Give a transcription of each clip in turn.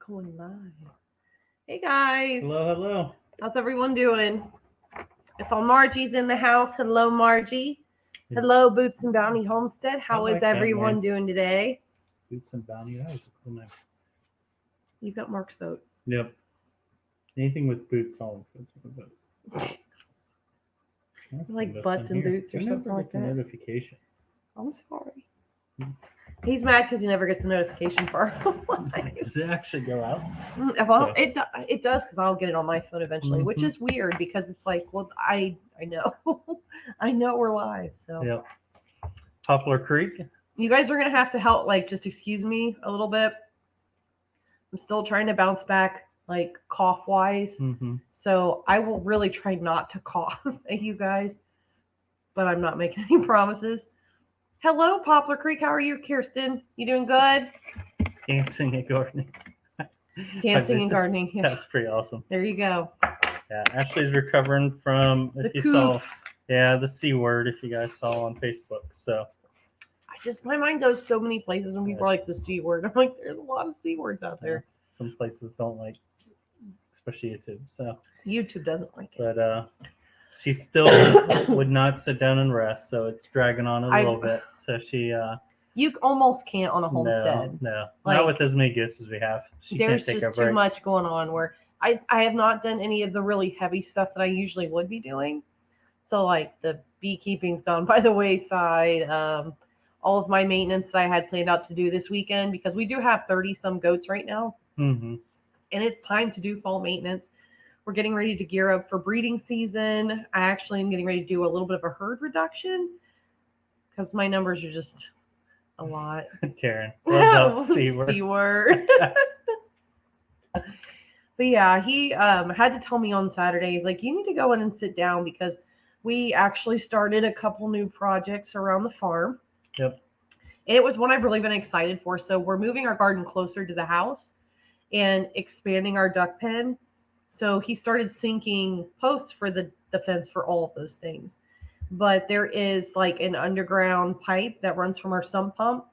Going live. Hey guys, Hello, hello. how's everyone doing? I saw Margie's in the house. Hello, Margie. Hello, Boots and Bounty Homestead. How I is like that everyone name. doing today? Boots and Bounty. That was a cool name. You've got Mark's vote. Yep. Anything with boots always gets my vote. Like butts and boots or something like that. Notification. I'm sorry. He's mad because he never gets a notification for our lives. Does it actually go out? Well, it does because I'll get it on my phone eventually, which Mhm. is weird because it's like, well, I know, I know we're live, so. Yep. Poplar Creek. You guys are gonna have to help, like, just excuse me a little bit. I'm still trying to bounce back, like, cough wise. Mm-hmm. So I will really try not to cough at you guys, but I'm not making any promises. Hello, Poplar Creek. How are you, Kirsten? You doing good? Dancing and gardening. Dancing and gardening. Yeah. That's pretty awesome. There you go. Yeah, Ashley's recovering from, if The you coof. saw, the C word, if you guys saw on Facebook. So My mind goes so many places when people are like the C word. I'm like, there's a lot of C words out there. some places don't like, especially YouTube. So YouTube doesn't like it. But she still would not sit down and rest, so it's dragging on a little bit. So she you almost can't on a homestead. No, like, not with as many gifts as we have. There's just too much going on where I have not done any of the really heavy stuff that I usually would be doing. So like the beekeeping's gone by the wayside. All of my maintenance that I had planned out to do this weekend, because we do have 30 some goats right now. Mm-hmm. And it's time to do fall maintenance. We're getting ready to gear up for breeding season. I actually am getting ready to do a little bit of a herd reduction because my numbers are just a lot. Karen, what's up, C word? C word. But yeah, he had to tell me on Saturday, he's like, you need to go in and sit down because we actually started a couple new projects around the farm. Yep. And it was one I've really been excited for. So we're moving our garden closer to the house and expanding our duck pen. So he started sinking posts for the fence for all of those things. But there is like an underground pipe that runs from our sump pump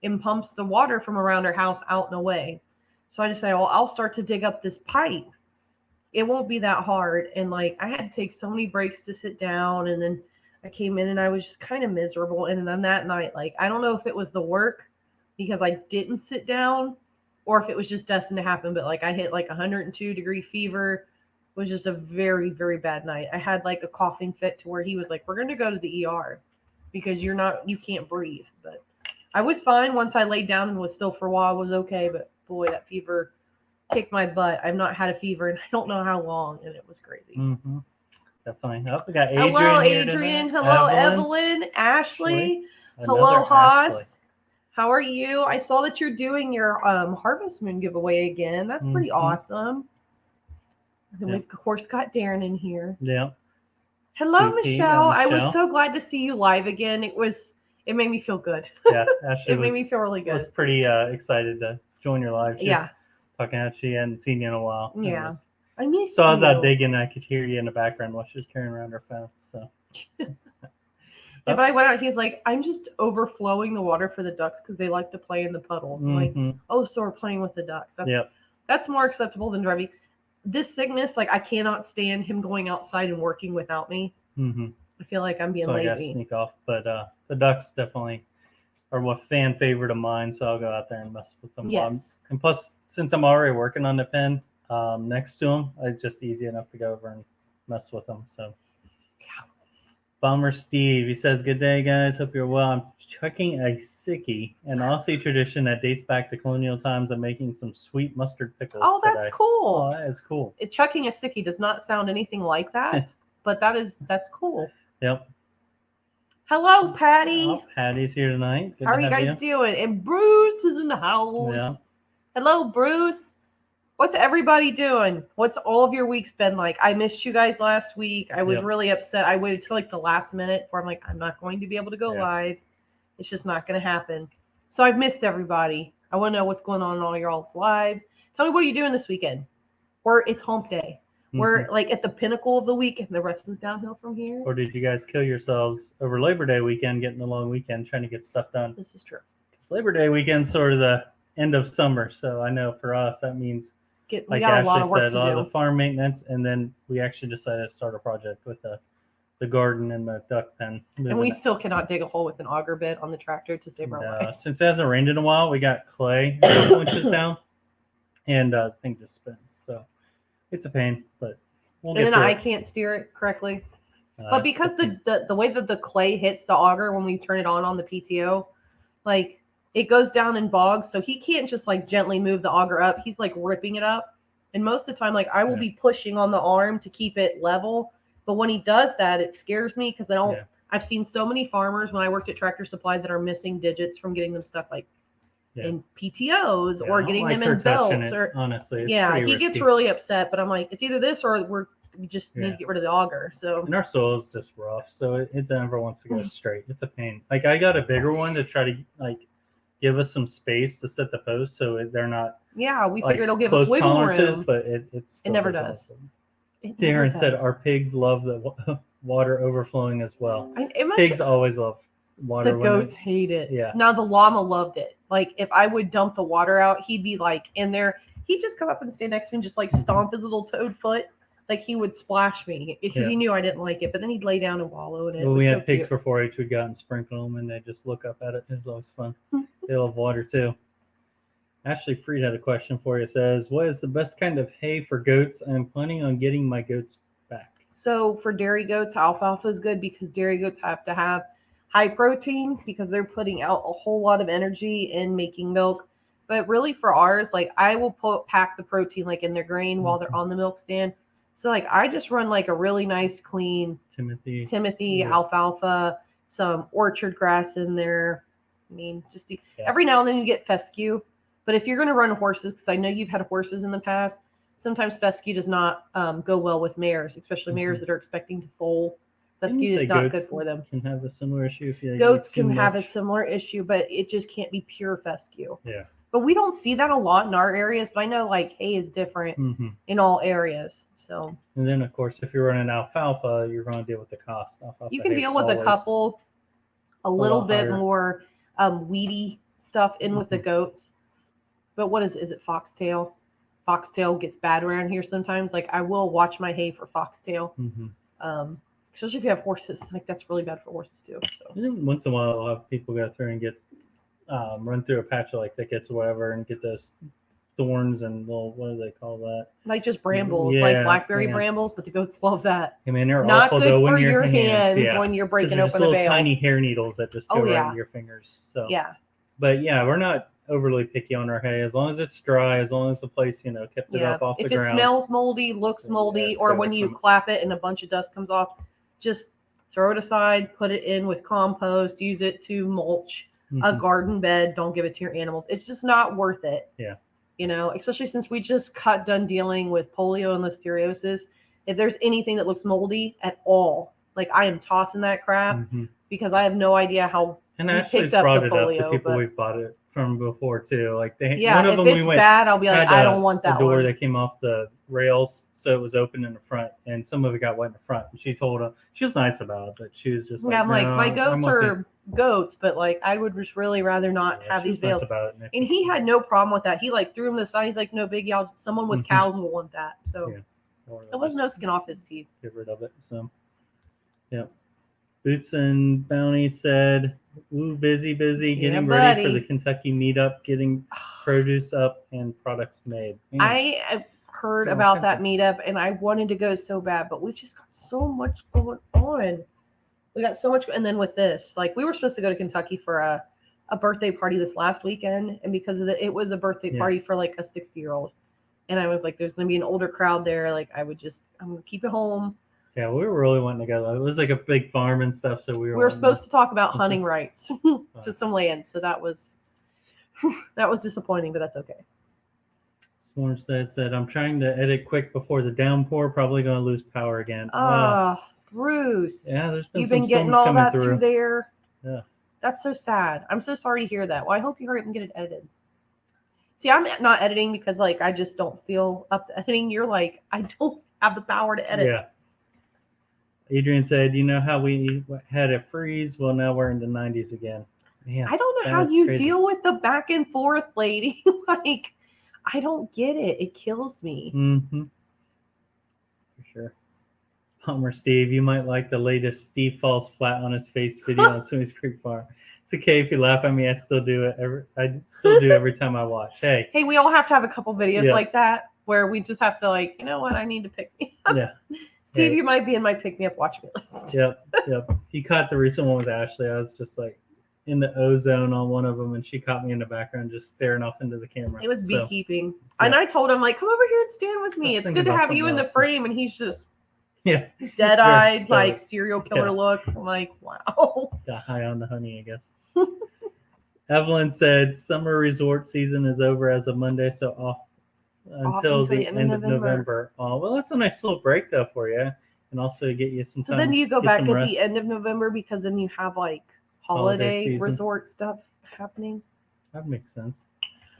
and pumps the water from around our house out and away. So I just say, well, I'll start to dig up this pipe. It won't be that hard. And like, I had to take so many breaks to sit down. And then I came in and I was just kind of miserable. And then that night, like, I don't know if it was the work because I didn't sit down or if it was just destined to happen. But like, I hit like 102-degree fever. It was just a very, very bad night. I had like a coughing fit to where he was like, we're going to go to the ER because you can't breathe. But I was fine once I laid down and was still for a while. I was okay. But boy, that fever kicked my butt. I've not had a fever and I don't know how long, and it was crazy. Mm-hmm. Definitely. Oh, we got Adrian. Hello, here Adrian. Tonight. Hello, Evelyn. Ashley. Hello, Haas. Ashley. How are you? I saw that you're doing your Harvest Moon giveaway again. That's pretty awesome. And we've, of course, got Darren in here. Yeah. Hello, Michelle. I was so glad to see you live again. It made me feel good. Yeah, Ashley made me feel really good. I was pretty excited to join your live. Yeah. Talking about she hadn't seen you in a while. Yeah. I miss you. So I was out digging. I could hear you in the background while she was carrying around her phone. So. If I went out, he's like, I'm just overflowing the water for the ducks because they like to play in the puddles. Mm-hmm. Like, oh, so we're playing with the ducks. That's more acceptable than driving. This sickness, like, I cannot stand him going outside and working without me. Mm-hmm. I feel like I'm being lazy. I gotta sneak off, but the ducks definitely are a fan favorite of mine, so I'll go out there and mess with them. Yes. And plus, since I'm already working on the pen next to them, it's just easy enough to go over and mess with them. So. Bomber Steve, he says, good day, guys. Hope you're well. I'm chucking a sickie, an Aussie tradition that dates back to colonial times of making some sweet mustard pickles. Oh, that's today. cool. Oh, that is cool. Chucking a sickie does not sound anything like that, but that's cool. Yep. Hello, Patty. Oh, Patty's here tonight. Good How are you guys doing? And Bruce is in the house. Yeah. Hello, Bruce. What's everybody doing? What's all of your weeks been like? I missed you guys last week. I was really upset. I waited till like the last minute where I'm like, I'm not going to be able to go live. It's just not going to happen. So I've missed everybody. I want to know what's going on in all your all's lives. Tell me, what are you doing this weekend? Or it's hump day. We're like at the pinnacle of the week and the rest is downhill from here. Or did you guys kill yourselves over Labor Day weekend, getting the long weekend, trying to get stuff done? This is true. Because Labor Day weekend's sort of the end of summer. So I know for us that means, We like got a lot Ashley of work said, a to lot of do. the farm maintenance, and then we actually decided to start a project with the garden and the duck pen. And we still cannot dig a hole with an auger bit on the tractor to save our lives. Since it hasn't rained in a while, we got clay a couple inches down, and the thing just spins. So it's a pain, but we'll And get then through I it. can't steer it correctly. It's But a because pain. the way that the clay hits the auger when we turn it on the PTO, like it goes down in bogs, so he can't just like gently move the auger up. He's like ripping it up. And most of the time, like I will Yeah. be pushing on the arm to keep it level. But when he does that, it scares me because I don't. Yeah. I've seen so many farmers when I worked at Tractor Supply that are missing digits from getting them stuck like Yeah. in PTOs Yeah, I or don't getting like them her in touching belts it, or honestly. It's yeah, pretty he gets risky. really upset. But I'm like, it's either this or we just need Yeah. to get rid of the auger. So And our soil is just rough, so it never wants to go straight. It's a pain. Like I got a bigger one to try to like give us some space to set the posts, so they're not yeah, we like figure it'll give close us wiggle tolerances, room. but it still never doesn't does. work. It never Darren said does. our pigs love the water overflowing as well. It must Pigs always love water. the goats hate it. Yeah. Now the llama loved it. Like if I would dump the water out, he'd be like in there. He'd just come up and stand next to me and just like stomp his little toad foot. Like he would splash me because he knew I didn't like it. But then he'd lay down and wallow in it. When we had pigs cute. for 4-H, we'd go out and sprinkle them, and they just look up at it. It was always fun. They love water too. Ashley Freed had a question for you. It says, what is the best kind of hay for goats? I'm planning on getting my goats back. So for dairy goats, alfalfa is good because dairy goats have to have high protein because they're putting out a whole lot of energy in making milk. But really for ours, like I will pack the protein like in their grain while they're on the milk stand. So like I just run like a really nice clean Timothy alfalfa, some orchard grass in there. I mean, just every now and then you get fescue. But if you're going to run horses, because I know you've had horses in the past, sometimes fescue does not go well with mares, especially mares that are expecting to foal. Fescue is not good for them. Can have a similar issue if you goats can have a similar issue, but it just can't be pure fescue. Yeah. But we don't see that a lot in our areas. But I know like hay is different in all areas. So. And then of course, if you're running alfalfa, you're going to deal with the cost. Alfalfa you can deal with a little bit more weedy stuff in with the goats. But what is it? Foxtail? Foxtail gets bad around here sometimes. Like I will watch my hay for foxtail, especially if you have horses. Like that's really bad for horses too. So and then once in a while, I'll have people go through and get run through a patch of like thickets or whatever, and get those thorns and little, what do they call that? Like just brambles, like blackberry brambles. But the goats love that. I mean, they're not awful good though for when your hands when you're breaking open a bale. Tiny hair needles that just go right in your fingers. So yeah. But yeah, we're not overly picky on our hay as long as it's dry, as long as the place kept it up off the ground. If it smells moldy, looks moldy, or when you clap it and a bunch of dust comes off, just throw it aside, put it in with compost, use it to mulch a garden bed. Don't give it to your animals. It's just not worth it. Yeah. Especially since we just got done dealing with polio and listeriosis. If there's anything that looks moldy at all, like I am tossing that crap because I have no idea how. And Ashley's brought it up to people we've bought it from before too. Like one of them if it's bad, I'll be like, I don't want that. The door that came off the rails, so it was open in the front, and some of it got wet in the front. And she told him she was nice about it, but she was just like, I'm like, my goats are goats, but like I would just really rather not have these bales. Nice and he had no problem with that. He like threw him to the side. He's like, no biggie. Someone with cows will want that. So there was no skin off his teeth. Get rid of it. So yeah. Boots and Bounty said, ooh, busy, getting ready for the Kentucky meetup, getting produce up and products made. Man. I heard about that meetup and I wanted to go so bad, but we just got so much going on. We got so much. And then with this, like we were supposed to go to Kentucky for a birthday party this last weekend. And because of it was a birthday party for like a 60-year-old. And I was like, there's going to be an older crowd there. Like I'm going to keep it home. Yeah, we were really wanting to go. It was like a big farm and stuff, so we were supposed to talk about hunting rights to some land, so that was disappointing, but that's okay. Swarmstead said, "I'm trying to edit quick before the downpour. Probably going to lose power again." Bruce. Yeah, there's been you've some been getting storms all coming that through there. Yeah, that's so sad. I'm so sorry to hear that. Well, I hope you hurry up and get it edited. See, I'm not editing because like I just don't feel up to editing. You're like, I don't have the power to edit. Yeah. Adrian said, you know how we had a freeze? Well, now we're in the 90s again. Man, I don't know that how is you crazy. deal with the back and forth, lady. Like, I don't get it. It kills me. Mm-hmm. For sure. Homer Steve, you might like the latest Steve falls flat on his face video on Swimming Creek Farm. It's okay if you laugh at me. I still do it. I still do every time I watch. Hey. Hey, we all have to have a couple videos Yeah. like that where we just have to, like, you know what? I need to pick me up. Yeah. Steve, Hey. you might be in my pick me up watch me list. Yep. If you caught the recent one with Ashley, I was just like in the ozone on one of them, and she caught me in the background just staring off into the camera. It was So, beekeeping. And I told him, like, come over here and stand with me. Let's It's think good to about have you in the something else. frame. And he's just yeah. dead-eyed, stoic. like serial killer Yeah. look. I'm like, wow. Got high on the honey, I guess. Evelyn said summer resort season is over as of Monday, so off until the end of November. Oh, well, that's a nice little break though for you, and also get you some So time. then you go back at rest. the end of November because then you have like holiday resort stuff happening. That makes sense.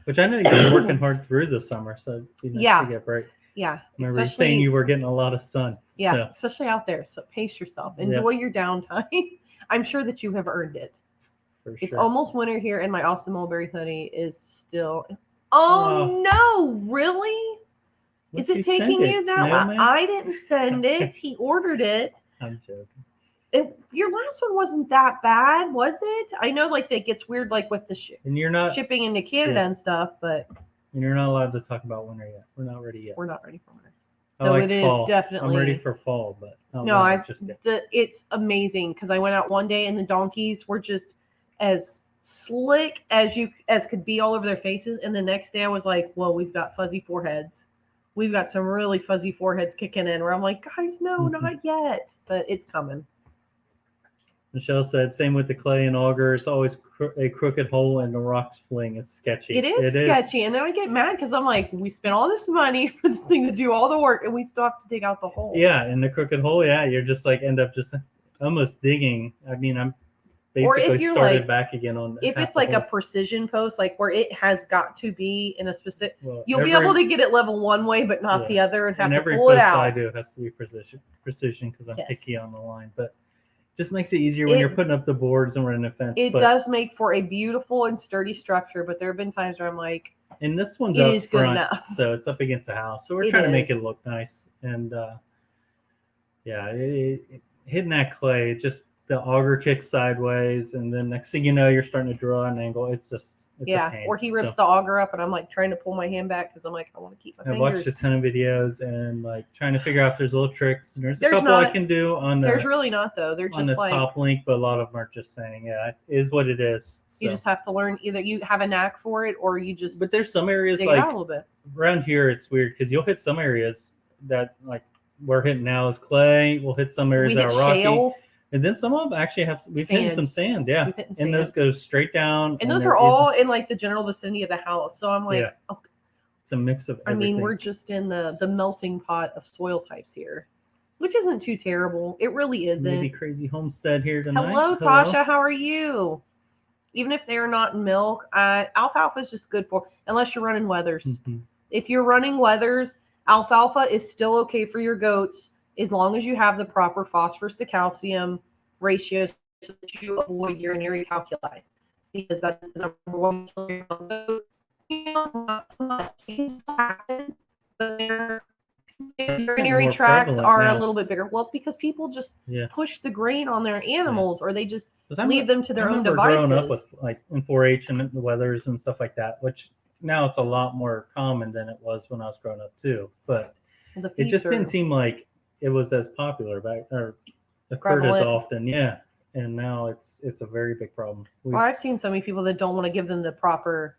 Which I know you've been working hard through the summer, so it'd be nice to get a break. Yeah. Remember you saying you were getting a lot of sun. Yeah, so. especially out there. So pace yourself. Enjoy your downtime. I'm sure that you have earned it. For sure. It's almost winter here, and my Austin Mulberry hoodie is still. Oh no! Really? Is it taking you that long? I didn't send it. He ordered it. I'm joking. Your last one wasn't that bad, was it? I know, like, that gets weird, like with the and you're not shipping into Canada and stuff, but and you're not allowed to talk about winter yet. We're not ready yet. We're not ready for winter. So it fall. is definitely. I'm ready for fall, but it's amazing because I went out one day and the donkeys were just as slick as could be all over their faces, and the next day I was like, "Whoa, we've got fuzzy foreheads. We've got some really fuzzy foreheads kicking in." Where I'm like, "Guys, no, not yet, but it's coming." Michelle said, "Same with the clay and auger. It's always a crooked hole and the rocks fling. It's sketchy. It is sketchy, and then I get mad because I'm like, we spent all this money for this thing to do all the work, and we still have to dig out the hole." Yeah, in the crooked hole, you're just like end up just almost digging. I mean, I'm basically started back again on. If it's like a precision post, like where it has got to be in a specific, you'll be able to get it level one way, but not the other, and have to pull it out. Every post I do has to be precision because I'm picky on the line, but. Just makes it easier when you're putting up the boards and running a fence. It does make for a beautiful and sturdy structure, but there have been times where I'm like, and this one's up front, so it's up against the house. So we're trying to make it look nice. And hitting that clay, just the auger kicks sideways, and then next thing you know, you're starting to draw an angle. It's a pain. Or he rips the auger up, and I'm like trying to pull my hand back because I'm like, I want to keep my fingers. I've watched a ton of videos and like trying to figure out if there's little tricks. And there's a couple I can do on the. There's really not though. They're just on the like top link, but a lot of them are just saying, it is what it is. So. You just have to learn. Either you have a knack for it, or you just. But there's some areas dig like it out a little bit. Around here, it's weird because you'll hit some areas that like we're hitting now is clay. We'll hit some areas that are rocky. Shale. And then some of them actually have, we've hit some sand, and those go straight down. And those are all in like the general vicinity of the house. So I'm like, okay. It's a mix of everything. I mean, we're just in the melting pot of soil types here, which isn't too terrible. It really isn't. Maybe Crazy Homestead here tonight. Hello, Tasha. How are you? Even if they're not in milk, alfalfa is just good for, unless you're running Weathers. Mm-hmm. If you're running Weathers, alfalfa is still okay for your goats, as long as you have the proper phosphorus to calcium ratio so that you avoid urinary calculi, because that's the number one killer of goats. Not so much. But their urinary tracts are a little bit bigger. Well, because people just push the grain on their animals, or they just leave them to their own devices. Growing up with like in 4-H and the Weathers and stuff like that, which now it's a lot more common than it was when I was growing up too. But it just didn't seem like it was as popular back or occurred as often. And now it's a very big problem. Well, I've seen so many people that don't want to give them the proper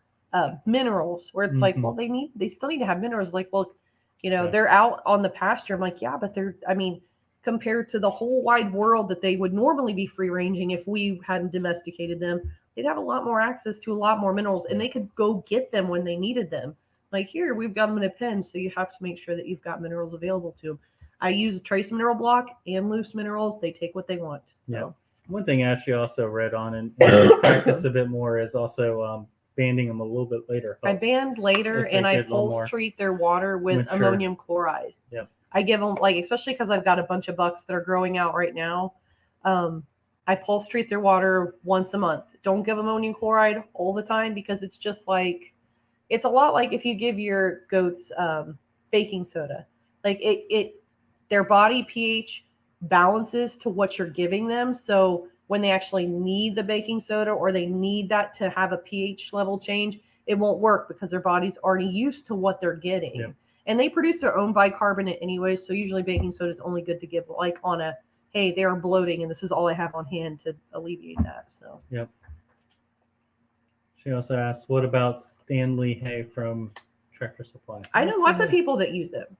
minerals, where it's like, well, they still need to have minerals. Like, well, they're out on the pasture. I'm like, but compared to the whole wide world that they would normally be free ranging if we hadn't domesticated them, they'd have a lot more access to a lot more minerals, and they could go get them when they needed them. Like, here, we've got them in a pen, so you have to make sure that you've got minerals available to them. I use a trace mineral block and loose minerals. They take what they want. So. Yeah. One thing Ashley also read on and practice a bit more is also banding them a little bit later. I band later, and I pulse treat their water with ammonium chloride. Yeah. I give them, like, especially because I've got a bunch of bucks that are growing out right now. I I pulse treat their water once a month. Don't give ammonium chloride all the time because it's just like it's a lot like if you give your goats baking soda. Like their body pH balances to what you're giving them. So when they actually need the baking soda or they need that to have a pH level change, it won't work because their body's already used to what they're getting. Yeah. And they produce their own bicarbonate anyway. So usually baking soda is only good to give like on a, hey, they are bloating and this is all I have on hand to alleviate that. So Yep. She also asked, what about Stanley hay from Tractor Supply? I know lots of people that use it.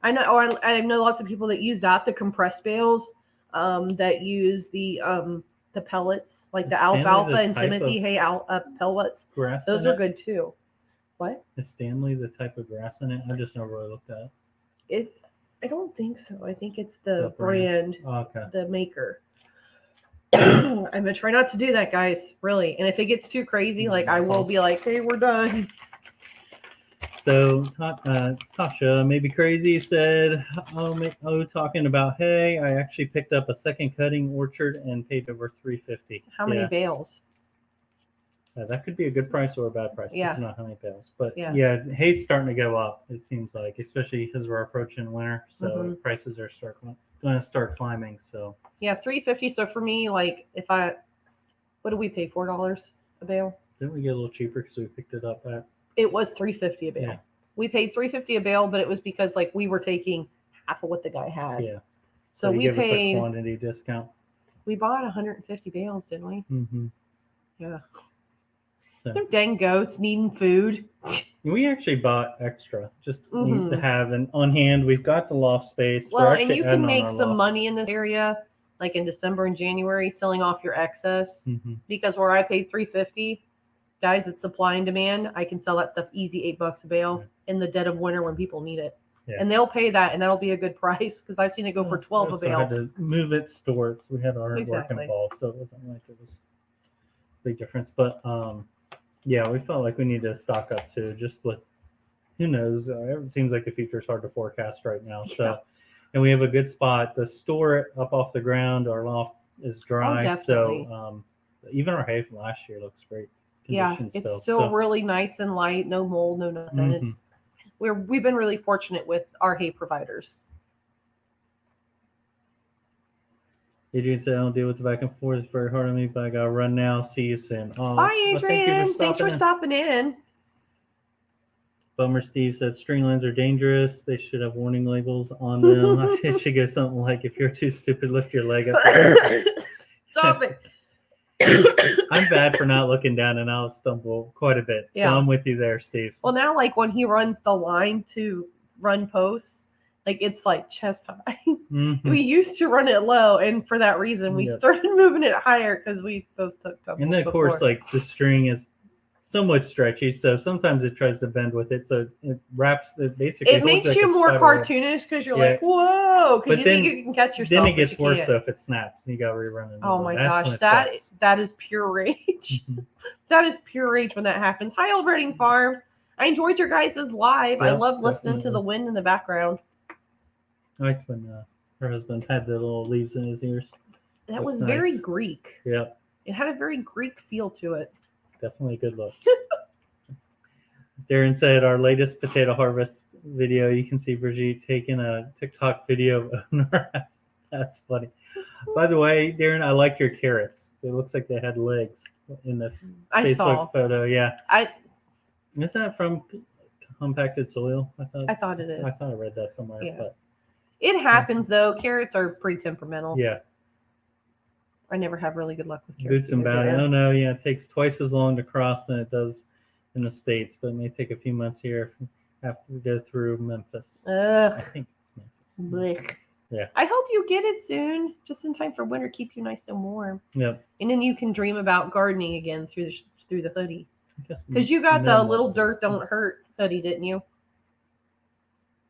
I know lots of people that use that, the compressed bales, that use the pellets, like the Stanley alfalfa the and type Timothy of hay pellets. grass Those in are it? good too. What? Is Stanley the type of grass in it? I just never really looked at it. I don't think so. I think it's the brand. brand, Oh, okay. the maker. I'm gonna try not to do that, guys. Really. And if it gets too crazy, like I will be like, "Hey, we're done." So Tasha, maybe crazy, said, talking about hay. I actually picked up a second cutting orchard and paid over $350. How many bales? That could be a good price or a bad price, Yeah. depending on how many bales. But Yeah. hay's starting to go up. It seems like, especially because we're approaching winter, so Mhm. prices are going to start climbing. So Yeah, $350. So for me, like what do we pay? $4 a bale? didn't we get a little cheaper because we picked it up at? It was $350 a bale. Yeah. We paid $350 a bale, but it was because like we were taking half of what the guy had. Yeah. So you we gave us a paid. quantity discount. We bought 150 bales, didn't we? Mm-hmm. Yeah. So Them dang goats needing food. we actually bought extra just Mhm. to have and on hand. We've got the loft space. Well, We're and actually you adding can on make our some loft. money in this area, like in December and January, selling off your excess. Mm-hmm. Because where I paid $350, guys, it's supply and demand. I can sell that stuff easy, $8 a bale in the dead of winter when people need it. Yeah. And they'll pay that, and that'll be a good price because I've seen it go for $12 a So bale. had to move it, store it. So we had our work Exactly. involved, so it wasn't like it was a big difference. But yeah, we felt like we need to stock up too, just with who knows. It seems like the future is hard to forecast right now. So, Yeah. and we have a good spot to store it up off the ground. Our loft is dry, definitely. so even our hay from last year looks great. Yeah, it's still really nice and light, no mold, no nothing. Mhm. We've been really fortunate with our hay providers. Adrian said, I don't deal with the back and forth. It's very hard on me, but I got to run now. See you soon. Bye, Well, Adrian. Thanks for stopping in. Bummer Steve says string lines are dangerous. They should have warning labels on them. It should go something like, if you're too stupid, lift your leg up. Stop it. I'm bad for not looking down, and I'll stumble quite a bit. So I'm with you there, Steve. Well, now, like when he runs the line to run posts, like it's like chest high. Mm-hmm. We used to run it low, and for that reason, we started moving it higher because we both took tumbles. And then, of course, like the string is somewhat stretchy, so sometimes it tries to bend with it, so it wraps it basically. It makes you more cartoonish because you're like, whoa, because you think you can catch yourself. Then it gets worse though if it snaps and you got to rerun it. Oh my gosh, that is pure rage. That is pure rage when that happens. Hi, Old Reading Farm. I enjoyed your guys' live. I love listening to the wind in the background. I liked when her husband had the little leaves in his ears. That was very Greek. Yeah. It had a very Greek feel to it. Definitely a good look. Darren said our latest potato harvest video, you can see Brigitte taking a TikTok video of That's funny. By the way, Darren, I like your carrots. It looks like they had legs in the Facebook photo. Yeah. Is that from compacted soil? I thought it is. I thought I read that somewhere. Yeah. But it happens though. Carrots are pretty temperamental. Yeah. I never have really good luck with carrots. Boots and bounty. Oh no, yeah, it takes twice as long to cross than it does in the States, but it may take a few months here. Have to go through Memphis. I think it's Memphis. Blech. Yeah. I hope you get it soon, just in time for winter. Keep you nice and warm. Yep. And then you can dream about gardening again through the hoodie. Because you got the little dirt don't hurt hoodie, didn't you?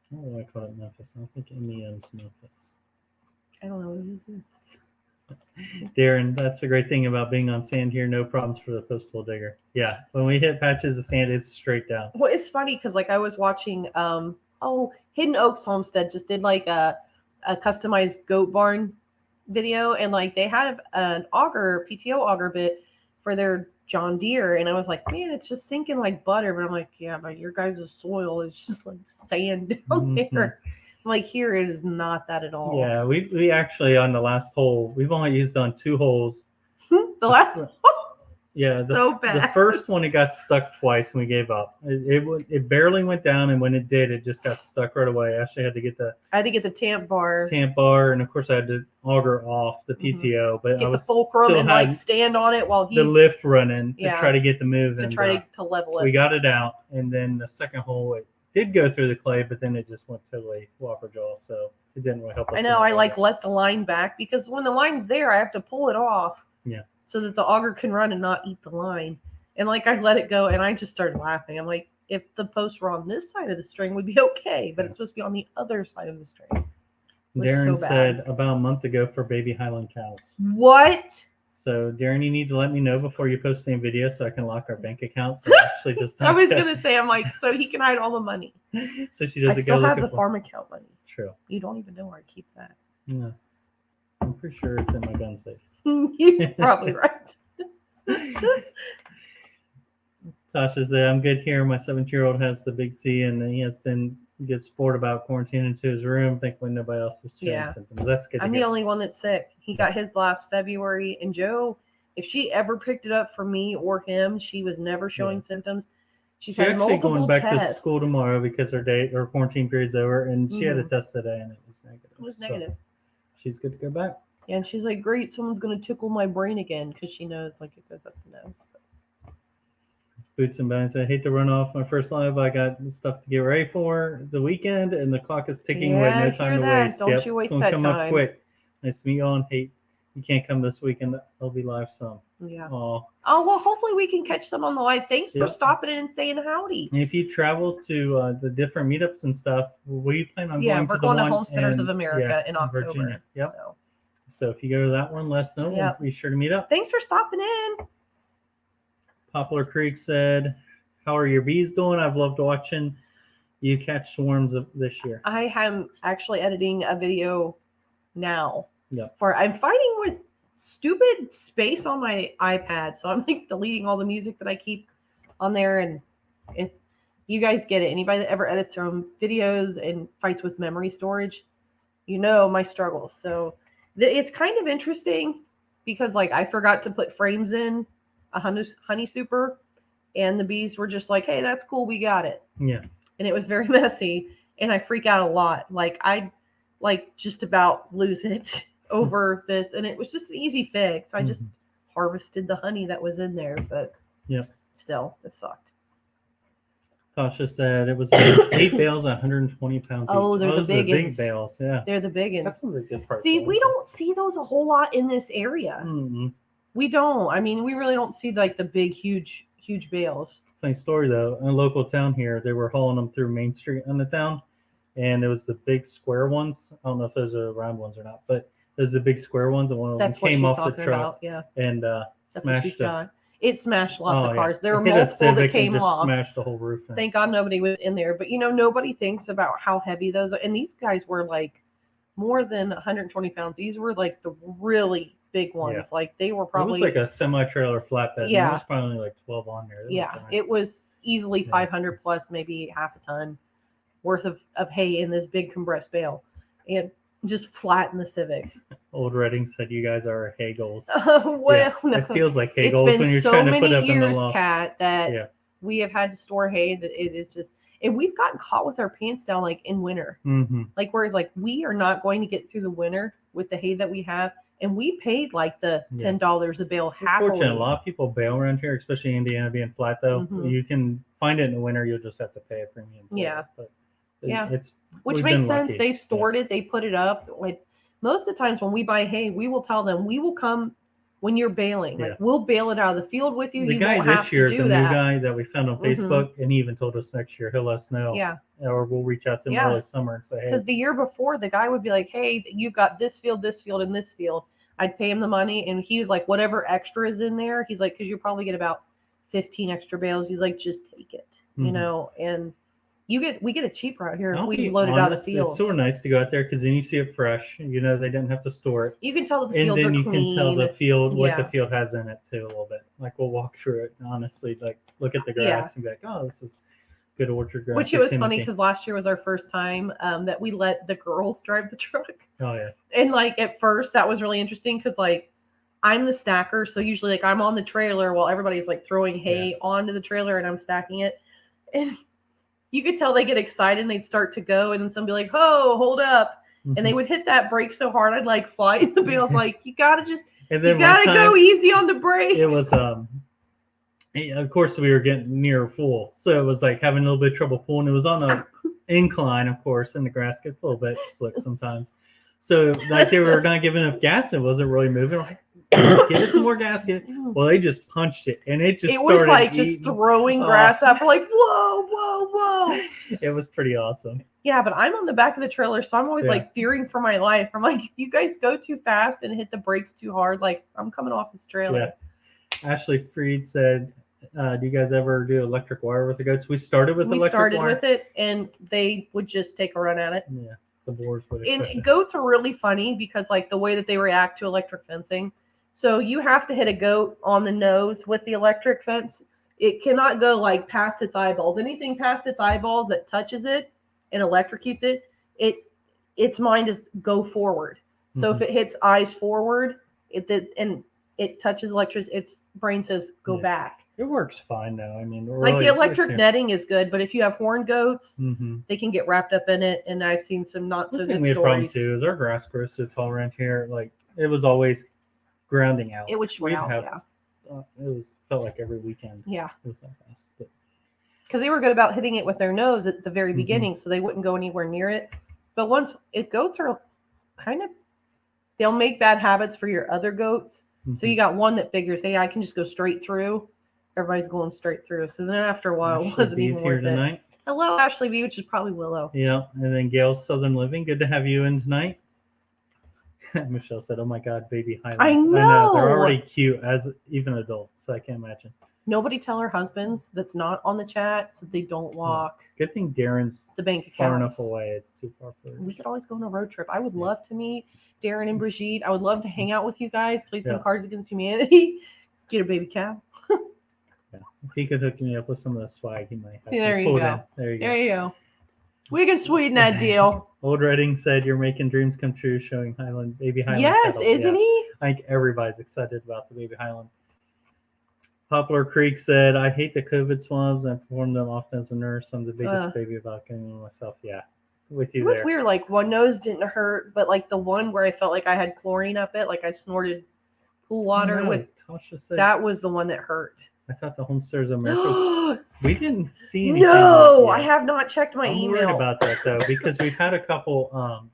What do I call it Memphis? I don't think MEM's Memphis. I don't know. Darren, that's the great thing about being on sand here. No problems for the postal digger. Yeah, when we hit patches of sand, it's straight down. Well, it's funny because like I was watching, Hidden Oaks Homestead just did like a customized goat barn video, and like they had an auger, PTO auger bit for their John Deere, and I was like, man, it's just sinking like butter. But I'm like, yeah, but your guys' soil is just like sand down Mhm. there. I'm like, here it is not that at all. Yeah, we actually on the last hole, we've only used on 2 holes. The last Yeah, so the bad. first one it got stuck twice and we gave up. It barely went down, and when it did, it just got stuck right away. I actually had to get the I had to get the tamp bar, bar, and of course I had to auger off the PTO, but I get the was fulcrum, still and had like stand on it while he's the lift running to yeah, try to get the move, to and try to level it. we got it out. And then the second hole, it did go through the clay, but then it just went totally whopper jaw, so it didn't really help us. I know. I like let the line back because when the line's there, I have to pull it off. Yeah. So that the auger can run and not eat the line. And like I let it go, and I just started laughing. I'm like, if the posts were on this side of the string, would be okay, but it's supposed to be on the other side of the string. Darren so bad. said about a month ago for baby Highland cows. What? So Darren, you need to let me know before you post any video so I can lock our bank account. So Ashley does not. I was gonna say, I'm like, so he can hide all the monie. So she doesn't I still go have looking the for. farm account money. True. You don't even know where I keep that. No. I'm pretty sure it's in my gun safe. You're probably right. Tasha said, I'm good here. My 17-year-old has the big C, and he has been a good sport about quarantining to his room. Thankfully, nobody else is showing Yeah. symptoms. That's good. I'm the only one that's sick. He got his last February, and Joe, if she ever picked it up from me or him, she was never showing symptoms. She's She had actually multiple going back tests. to school tomorrow because her quarantine period's over, and she had a test today, and it was negative. It was negative. So she's good to go back. Yeah, and she's like, great, someone's going to tickle my brain again because she knows like it goes up the nose. Boots and Bones. I hate to run off my first live. I got stuff to get ready for the weekend, and the clock is ticking. Yeah, with no I time hear to that. waste. Don't you waste it's gonna that come time. up quick. Nice to meet you all. And hate you can't come this weekend. I'll be live some. Yeah. Oh, well, hopefully we can catch them on the live. Thanks for stopping in and saying howdy. And if you travel to the different meetups and stuff, we plan on going to we're going the to one Homesteaders of America in October. Virginia. Yep. So. So if you go to that one, let us know. Yep. We'll be sure to meet up. Thanks for stopping in. Poplar Creek said, how are your bees doing? I've loved watching you catch swarms of this year. I am actually editing a video now. Yep. I'm fighting with stupid space on my iPad. So I'm like deleting all the music that I keep on there. And if you guys get it, anybody that ever edits their own videos and fights with memory storage, you know my struggles. So it's kind of interesting because like I forgot to put frames in a honey super, and the bees were just like, hey, that's cool, we got it. Yeah. And it was very messy, and I freak out a lot. Like I just about lose it over this, and it was just an easy fix. I just harvested the honey that was in there, but still, it sucked. Tasha said it was 8 bales, 120 pounds each. Oh, they're the big ones. Big bales, yeah. They're the big ones. That's a good part. See, we don't see those a whole lot in this area. Mm-hmm. We don't. I mean, we really don't see like the big, huge bales. Funny story though, in a local town here, they were hauling them through Main Street in the town, and it was the big square ones. I don't know if those are round ones or not, but there's the big square ones, and one of them came off the truck and smashed it. It smashed lots of cars. Yeah. There were multiple that came off. Smashed the whole roof. Thank God nobody was in there. But nobody thinks about how heavy those are. And these guys were like more than 120 pounds. These were like the really big ones. Yeah. Like they were probably. It was like a semi-trailer flatbed. Yeah. There was probably only like 12 on there. It was easily 500 plus, maybe half a ton worth of hay in this big compressed bale, and just flat in the Civic. Old Redding said you guys are hay goals. No. It feels like hay goals when you're trying to put up in the loft. Kat, that we have had to store hay that it is just, and we've gotten caught with our pants down like in winter. Mm-hmm. Like where it's like we are not going to get through the winter with the hay that we have, and we paid like the $10 a bale happily. Unfortunately, a lot of people bail around here, especially Indiana being flat though. Mm-hmm. You can find it in the winter, you'll just have to pay a premium. It's which makes sense. They've stored it, they put it up. Like most of the times when we buy hay, we will tell them we will come when you're baling. Like we'll bail it out of the field with you. The guy this year is a new guy that we found on Facebook, and he even told us next year he'll let us know. Yeah. Or we'll reach out to him early summer and say, hey. Because the year before, the guy would be like, hey, you've got this field, and this field. I'd pay him the money, and he was like, whatever extra is in there, he's like, because you probably get about 15 extra bales. He's like, just take it, and we get it cheaper out here if I'll we be load it out of honest, the fields. it's so nice to go out there because then you see it fresh. You know, they didn't have to store it. You can tell that the And fields then are you clean. can tell the field, what the Yeah. field has in it too, a little bit. Like we'll walk through it, honestly, like look at the grass and be like, oh, this is good orchard grass. Which it or was funny Timothy. because last year was our first time that we let the girls drive the truck. Oh yeah. And like at first that was really interesting because like I'm the stacker, so usually like I'm on the trailer while everybody's like throwing hay onto the trailer and I'm stacking it. And you could tell they get excited and they'd start to go, and then somebody like, "Oh, hold up!" And they would hit that brake so hard I'd like fly in the bales. Like you gotta go easy on the brakes. It was of course we were getting near full, so it was like having a little bit of trouble pulling. It was on a incline, of course, and the grass gets a little bit slick sometimes. So like they were not giving enough gas, and it wasn't really moving. Like, give it some more gas. Well, they just punched it, and it was like just throwing grass up. We're like, whoa, whoa, whoa. It was pretty awesome. Yeah, but I'm on the back of the trailer, so I'm always like fearing for my life. I'm like, if you guys go too fast and hit the brakes too hard, like I'm coming off this trailer. Yeah. Ashley Freed said, do you guys ever do electric wire with the goats? We started with electric wire. With it, and they would just take a run at it. Yeah, the boars would. And goats are really funny because like the way that they react to electric fencing. So you have to hit a goat on the nose with the electric fence. It cannot go like past its eyeballs. Anything past its eyeballs that touches it and electrocutes it, its mind is go forward. So if it hits eyes forward, and it touches electricity, its brain says go back. It works fine though. I mean, like the electric netting is good, but if you have horn goats, they can get wrapped up in it. And I've seen some not so good stories. The problem too is our grass grows so tall around here. Like it was always grounding out. It would short out. It felt like every weekend. Yeah. It was that fast. Because they were good about hitting it with their nose at the very beginning, so they wouldn't go anywhere near it. But once goats are they'll make bad habits for your other goats. So you got one that figures, hey, I can just go straight through. Everybody's going straight through. So then after a while, it wasn't even worth it. Hello, Ashley B, which is probably Willow. Yeah, and then Gail's Southern Living. Good to have you in tonight. Michelle said, "Oh my God, baby Highlands." I know. They're already cute as even adults. So I can't imagine. Nobody tell our husbands that's not on the chat so they don't walk. Good thing Darren's the bank accounts. Far enough away. It's too far for us. We could always go on a road trip. I would love to meet Darren and Brigitte. I would love to hang out with you guys, play some Cards Against Humanity, get a baby cow. If he could hook me up with some of the swag, he might have. There you go. There you go. We can sweeten that deal. Old Redding said, "You're making dreams come true, showing baby Highland." Yes, kettle. isn't he? I think everybody's excited about the baby Highland. Poplar Creek said, "I hate the COVID swabs. I perform them often as a nurse. I'm the biggest baby about getting them myself." Yeah, with you. It was weird. Like one nose didn't hurt, but like the one where I felt like I had chlorine up it, like I snorted pool water with. Tasha said, that was the one that hurt. I thought the Homesteaders of America. We didn't see anything. No, I have not checked my email. I'm worried about that though because we've had a couple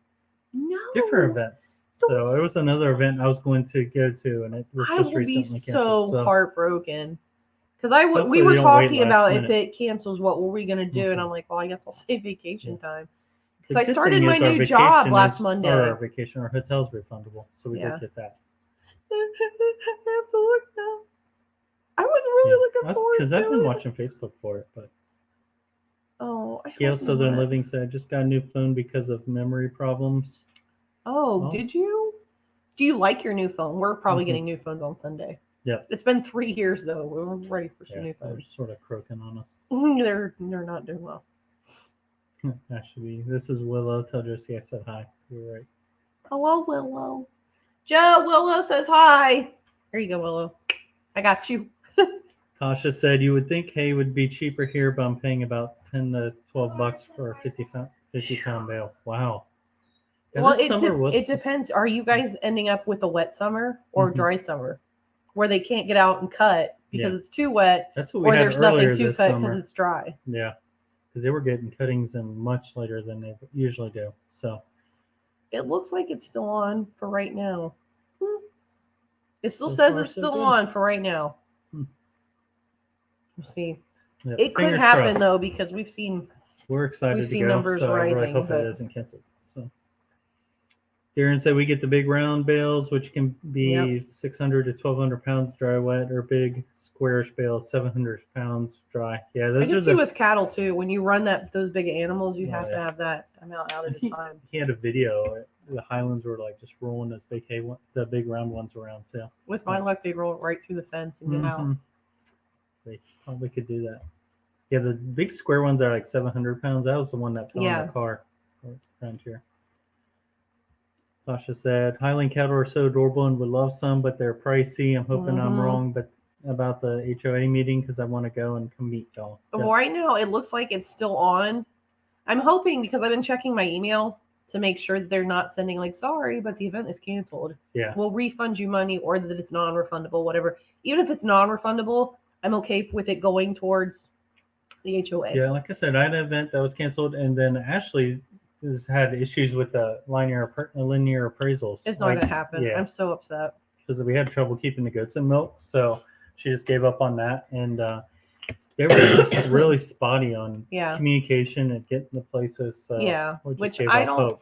different events. So it was another event I was going to go to, and it was just recently canceled. So heartbroken because we were talking about if it cancels, what were we going to do? And I'm like, well, I guess I'll save vacation time because I started my new job last Monday. Our hotel's refundable, so we did get that. I have to look now. I was really looking forward to it. Because I've been watching Facebook for it, but. Gail Southern Living said, "Just got a new phone because of memory problems." Oh, did you? Do you like your new phone? We're probably getting new phones on Sunday. Yeah. It's been 3 years though. We're ready for some new phones. They're sort of croaking on us. They're not doing well. Actually, this is Willow. Tell Josie I said hi. You're right. Hello, Willow. Joe, Willow says hi. There you go, Willow. I got you. Tasha said, "You would think hay would be cheaper here, but I'm paying about $10 to $12 for a 50-pound bale." Wow. Yeah, well, it depends. Are you guys ending up with a wet summer or dry summer, where they can't get out and cut because it's too wet, That's what we or had there's nothing to cut because it's dry? Yeah, because they were getting cuttings in much later than they usually do. So it looks like it's still on for right now. It still says it's still on for right now. We'll see. Yeah, it could happen though because we're excited to go. Numbers rising. I really hope it isn't canceled. So Darren said we get the big round bales, which can be 600 to 1,200 pounds dry wet, or big squarish bale, 700 pounds dry. Yeah, I those can are see the. with cattle too. When you run those big animals, you Oh, have to yeah. have that amount out at a time. He had a video. The Highlands were like just rolling those the big round ones around too. With my luck, they roll it right through the fence and get out. Mhm. They probably could do that. Yeah, the big square ones are like 700 pounds. That was the one that fell in Yeah. the car around here. Tasha said, Highland cattle are so adorable and would love some, but they're pricey. I'm hoping I'm Mhm. wrong, but about the HOA meeting because I want to go and come meet y'all. Well, right now, it looks like it's still on. I'm hoping because I've been checking my email to make sure that they're not sending like, sorry, but the event is canceled. Yeah. We'll refund you money or that it's non-refundable, whatever. Even if it's non-refundable, I'm okay with it going towards the HOA. Yeah, like I said, I had an event that was canceled, and then Ashley has had issues with the linear appraisals. It's not gonna happen. Yeah, I'm so upset. because we had trouble keeping the goats in milk, so she just gave up on that, and they were just really spotty on Yeah. communication and getting the places. So Yeah, we just which gave I up don't. hope.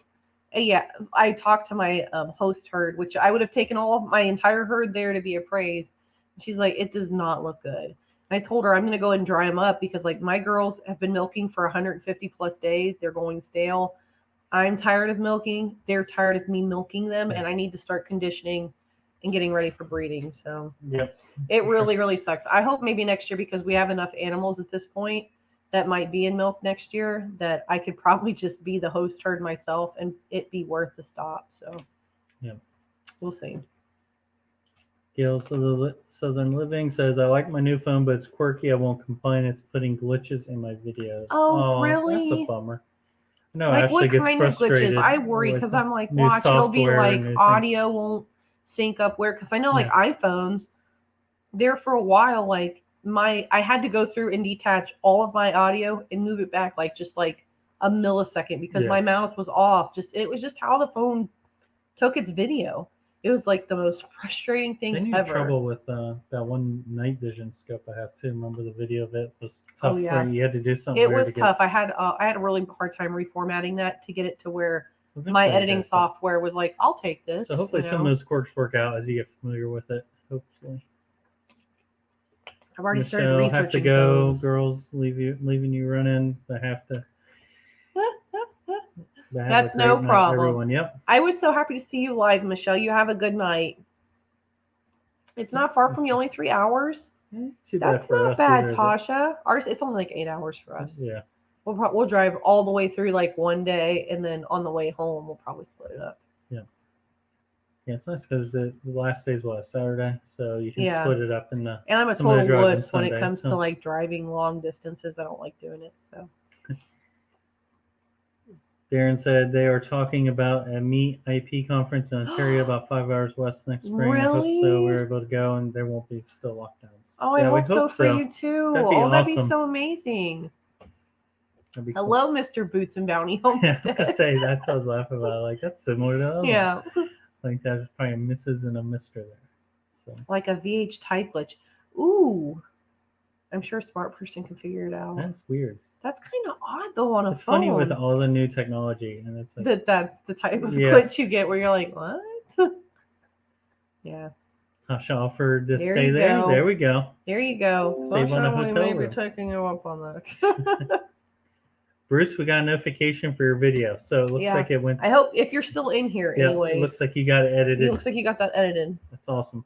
Yeah, I talked to my host herd, which I would have taken all of my entire herd there to be appraised. She's like, it does not look good. And I told her I'm going to go and dry them up because like my girls have been milking for 150 plus days. They're going stale. I'm tired of milking. They're tired of me milking them, and I need to start conditioning and getting ready for breeding. So Yep. it really, really sucks. I hope maybe next year, because we have enough animals at this point that might be in milk next year, that I could probably just be the host herd myself and it be worth the stop. So yeah, we'll see. Gail Southern Living says, I like my new phone, but it's quirky. I won't complain. It's putting glitches in my videos. Oh, really? That's a bummer. No, Like Ashley what gets kind of frustrated. glitches? I worry with because I'm like, new watch, it'll be software like and new audio won't sync up where, because I know like iPhones, there for a while, like I had to go through and detach all of my audio and move it back like just like a millisecond because my mouth was off. It was just how the phone took its video. It was like the most frustrating thing Then you ever. had trouble with that one night vision scope I have too. Remember the video of it was tough. Oh, yeah. You had to do something. It was tough. I had a really hard time reformatting that to get it to where my editing software was like, I'll take this. So hopefully some of those quirks work out as you get familiar with it. Hopefully. I've already started researching. Have to go. Those. Girls leaving you running. I have to. That's no problem. Everyone, yep. I was so happy to see you live, Michelle. You have a good night. It's not far from you, only 3 hours. That's not bad, Tasha. Ours, it's only like 8 hours for us. Yeah. We'll drive all the way through like one day, and then on the way home, we'll probably split it up. Yeah. Yeah, it's nice because the last day's Saturday, so you can split it up in the. And I'm a total wuss when it comes to like driving long distances. I don't like doing it. So. Darren said they are talking about a Meet IP conference in Ontario about 5 hours west next spring. Really? I hope so. We're able to go and there won't be still lockdowns. Oh, I hope so for you too. That'd be so amazing. That'd be Hello, cool. Mr. Boots and Bounty Homestead. Yeah, I was gonna say that's what I was laughing about. Like that's similar to yeah. Like there's probably a Mrs. and a Mr. there. So like a VH type glitch. Ooh. I'm sure a smart person can figure it out. That's weird. That's kind of odd though on a phone. It's funny with all the new technology, and it's like that's the type of glitch you get where you're like, what? Yeah. Tasha offered to stay there. There we go. There you go. Save on a hotel room. Maybe taking you up on that. Bruce, we got a notification for your video, so it looks like it went. I hope if you're still in here, anyway. It looks like you got it edited. It looks like you got that edited. That's awesome.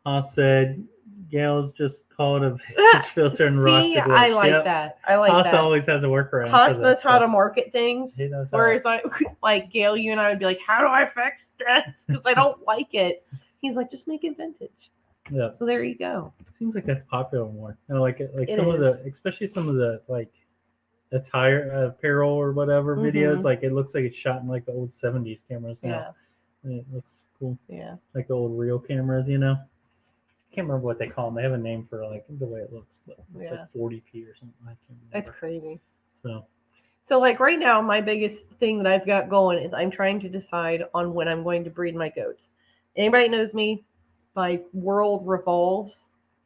Haas said, Gail's just called a vintage filter and rocked the glitch. I like that. I like Haas that. always has a workaround. Haas knows how to market things. He knows whereas like Gail, you and I would be like, how do I fix this? Because I don't like it. He's like, just make it vintage. Yeah. So there you go. It seems like that's popular more. I like it. Like some of the, especially some of the like attire, apparel or whatever videos. Like it looks like it's shot in like the old 70s cameras now. Yeah. And it looks cool. Yeah. Like the old reel cameras, you know. I can't remember what they call them. They have a name for like the way it looks, but it's like 40p or something. I can't remember. That's crazy. So like right now, my biggest thing that I've got going is I'm trying to decide on when I'm going to breed my goats. Anybody knows me? My world revolves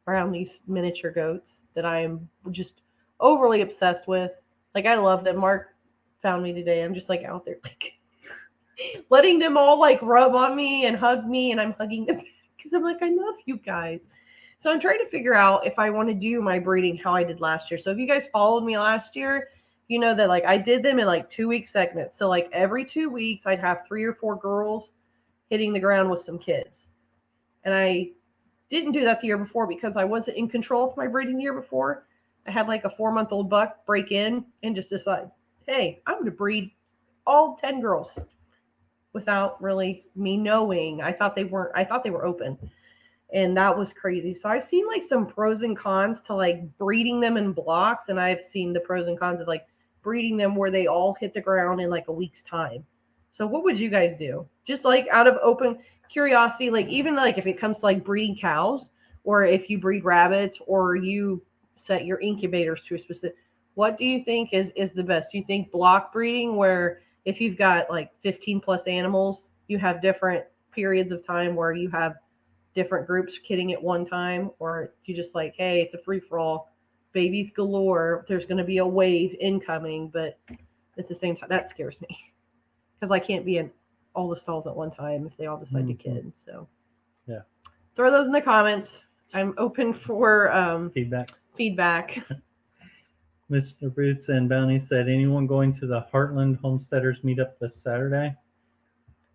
around these miniature goats that I am just overly obsessed with. Like I love them. Mark found me today. I'm just like out there like letting them all like rub on me and hug me, and I'm hugging them back. because I'm like, I love you guys. So I'm trying to figure out if I want to do my breeding how I did last year. So if you guys followed me last year, you know that like I did them in like 2 week segments. So like every 2 weeks, I'd have 3 or 4 girls hitting the ground with some kids. And I didn't do that the year before because I wasn't in control of my breeding the year before. I had like a 4-month-old buck break in and just decide, hey, I'm going to breed all 10 girls without really me knowing. I thought they were open. And that was crazy. So I've seen like some pros and cons to like breeding them in blocks, and I've seen the pros and cons of like breeding them where they all hit the ground in like a week's time. So what would you guys do? Just like out of open curiosity, like even like if it comes to like breeding cows, or if you breed rabbits, or you set your incubators to a specific, what do you think is the best? Do you think block breeding, where if you've got like 15 plus animals, you have different periods of time where you have different groups kidding at one time, or you just like, hey, it's a free for all, babies galore. There's going to be a wave incoming, but at the same time, that scares me because I can't be in all the stalls at one time if they all decide to kid. So, yeah, throw those in the comments. I'm open for feedback. Mr. Boots and Bounty said, anyone going to the Heartland Homesteaders meetup this Saturday?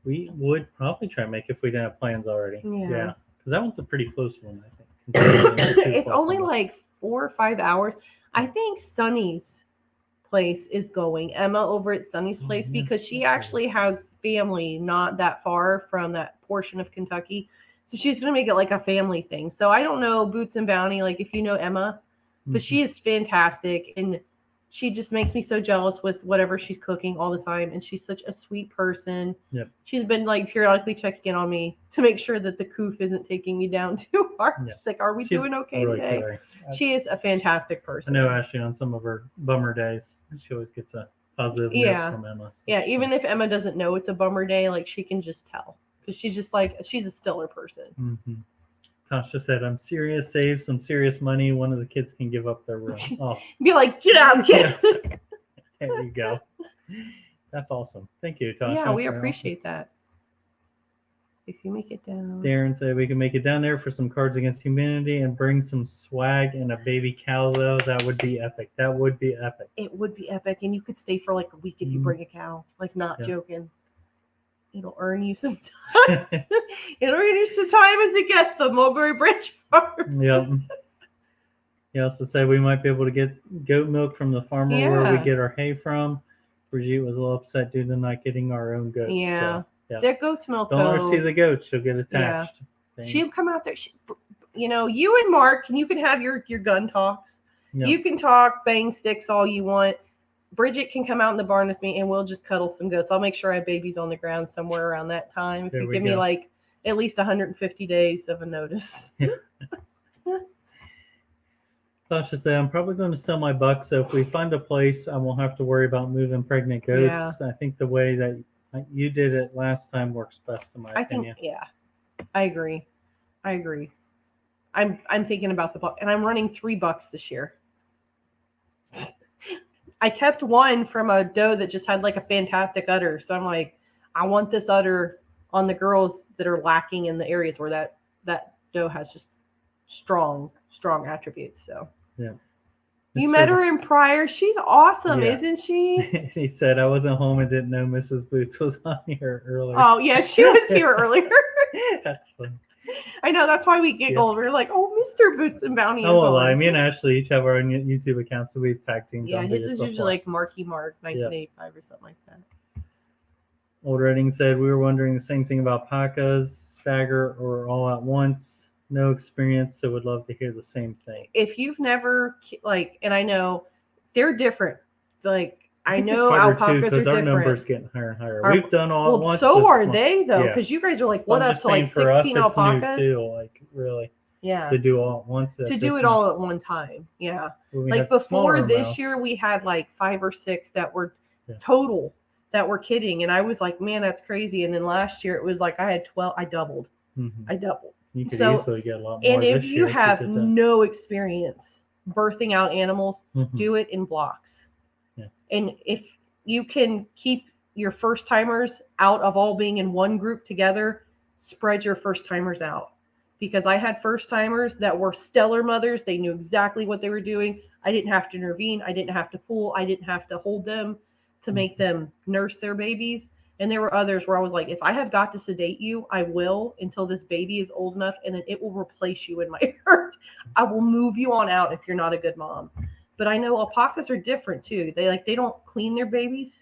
We would probably try and make if we didn't have plans already. Yeah. Because that one's a pretty close one, I think. It's only like 4 or 5 hours. I think Sunny's place is going. Emma over at Sunny's place, because she actually has family not that far from that portion of Kentucky. So she's going to make it like a family thing. So I don't know, Boots and Bounty, like if you know Emma, but she is fantastic. And she just makes me so jealous with whatever she's cooking all the time. And she's such a sweet person. Yep. She's been like periodically checking in on me to make sure that the coof isn't taking me down too hard. Yep. She's like, are we doing okay really today? She is a fantastic person. I know Ashley on some of her bummer days, she always gets a positive note from Emma. So yeah, even if Emma doesn't know it's a bummer day, like she can just tell. Because she's just like, she's a stellar person. Mm-hmm. Tasha said, I'm serious, save some serious money. One of the kids can give up their room. Oh. Be like, get out, kid. There you go. That's awesome. Thank you, Tasha. Yeah, we appreciate that. If you make it down. Darren said we can make it down there for some Cards Against Humanity and bring some swag and a baby cow, though. That would be epic. That would be epic. It would be epic. And you could stay for like a week if you bring a cow. Like, not joking. It'll earn you some time. It'll earn you some time as a guest of Mulberry Branch Farm. Yep. He also said we might be able to get goat milk from the farmer where we get our hay from. Brigitte was a little upset due to not getting our own goats. Yeah. So, that goat's milk. Don't let her see the goats. She'll get attached. Yeah. She'll come out there. You know, you and Mark, you can have your gun talks. Yep. You can talk, bang sticks all you want. Bridget can come out in the barn with me and we'll just cuddle some goats. I'll make sure I have babies on the ground somewhere around that time. If you give me like at least 150 days of a notice. Sasha said, I'm probably going to sell my buck, so if we find a place, I won't have to worry about moving pregnant goats. Yeah. I think the way that you did it last time works best in my opinion. I agree. I'm thinking about the buck, and I'm running 3 bucks this year. I kept one from a doe that just had like a fantastic udder. So I'm like, I want this udder on the girls that are lacking in the areas where that doe has just strong attributes. So yeah. You met her in Pryor. She's awesome, isn't she? He said, I wasn't home and didn't know Mrs. Boots was on here earlier. Oh, yeah, she was here earlier. That's funny. I know, that's why we giggled. We're like, oh, Mr. Boots and Bounty is on. Lie. Me and Ashley each have our own YouTube accounts, so we tag teams. Yeah, his is usually like Marky Mark 1985 or something like that. Old Redding said, we were wondering the same thing about Pacas, Stagger, or All at Once. No experience, so would love to hear the same thing. If you've never, like, and I know they're different. Like, I know alpacas are different. Our numbers getting higher and higher. We've done all at once. So are they, though, because you guys are like, what up to like 16 alpacas? New too, like, really. Yeah. To do all at once. To do it all at one time. Yeah. Like before this year, we had like 5 or 6 that were total that were kidding. And I was like, man, that's crazy. And then last year it was like I had 12. I doubled. Mm-hmm. I doubled. You could easily get a lot more. And if you have no experience birthing out animals, do it in blocks. Yeah. And if you can keep your first timers out of all being in one group together, spread your first timers out. because I had first timers that were stellar mothers. They knew exactly what they were doing. I didn't have to intervene. I didn't have to pull. I didn't have to hold them to make them nurse their babies. And there were others where I was like, if I have got to sedate you, I will until this baby is old enough, and then it will replace you in my hurt. I will move you on out if you're not a good mom. But I know alpacas are different too. They don't clean their babies.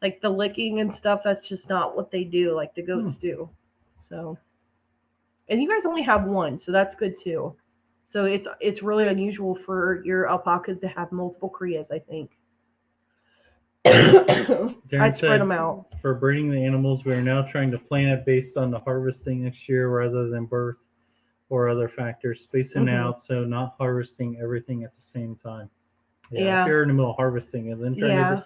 Like the licking and stuff, that's just not what they do like the goats do. So, and you guys only have one, so that's good too. So it's really unusual for your alpacas to have multiple crias, I think. I'd spread them out. For breeding the animals, we are now trying to plan it based on the harvesting next year rather than birth or other factors, spacing out so not harvesting everything at the same time. Yeah. If you're in the middle of harvesting and then trying to,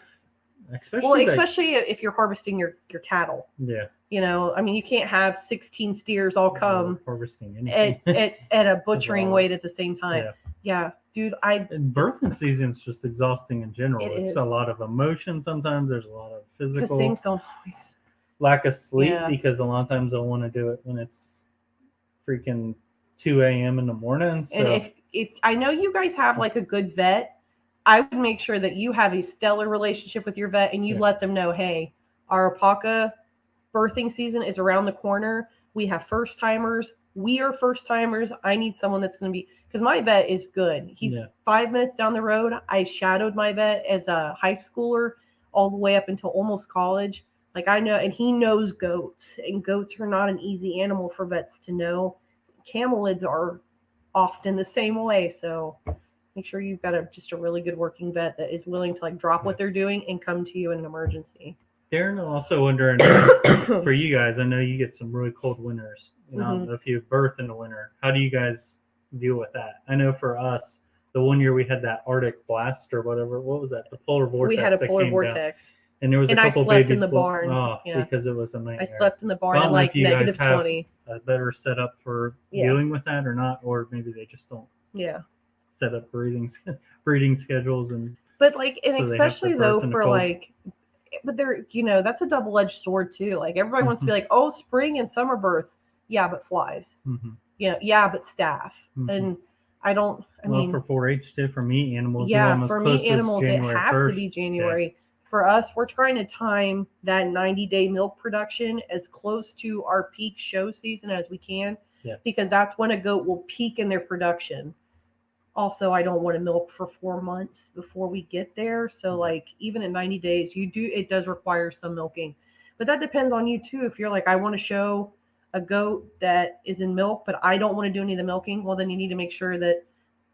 especially if you're harvesting your cattle. Yeah. You know, I mean, you can't have 16 steers all come harvesting anything at a butchering weight at the same time. Yeah, dude, and birthing season's just exhausting in general. It's a lot of emotion sometimes. There's a lot of physical. Because things don't always. Lack of sleep because a lot of times they'll want to do it when it's freaking 2 a.m. in the morning. So. And if I know you guys have like a good vet, I would make sure that you have a stellar relationship with your vet and you let them know, hey, our alpaca birthing season is around the corner. We have first timers. We are first timers. I need someone that's going to be, because my vet is good. He's 5 minutes down the road. I shadowed my vet as a high schooler all the way up until almost college. Like I know, and he knows goats, and goats are not an easy animal for vets to know. Camelids are often the same way. So make sure you've got just a really good working vet that is willing to like drop what they're doing and come to you in an emergency. Darren, also wondering for you guys, I know you get some really cold winters. You know, if you birth in the winter, how do you guys deal with that? I know for us, the one year we had that Arctic blast or whatever. What was that? The polar vortex. We had a polar vortex. Down. And there was a couple I slept babies in the barn. Because it was a nightmare. I slept in the barn at like negative 20. A better setup for dealing with that or not, or maybe they just don't. Set up breeding schedules and. But like, and so especially though for like. But they're, that's a double-edged sword too. Like everybody wants to be like, oh, spring and summer births. Yeah, but flies. Yeah, but staph. And I mean. For 4-H too, for meat animals. Yeah, for meat animals, it has to be January. Yeah. For us, we're trying to time that 90-day milk production as close to our peak show season as we can. Yeah. Because that's when a goat will peak in their production. Also, I don't want to milk for 4 months before we get there. So like even at 90 days, it does require some milking, but that depends on you too. If you're like, I want to show a goat that is in milk, but I don't want to do any of the milking. Well, then you need to make sure that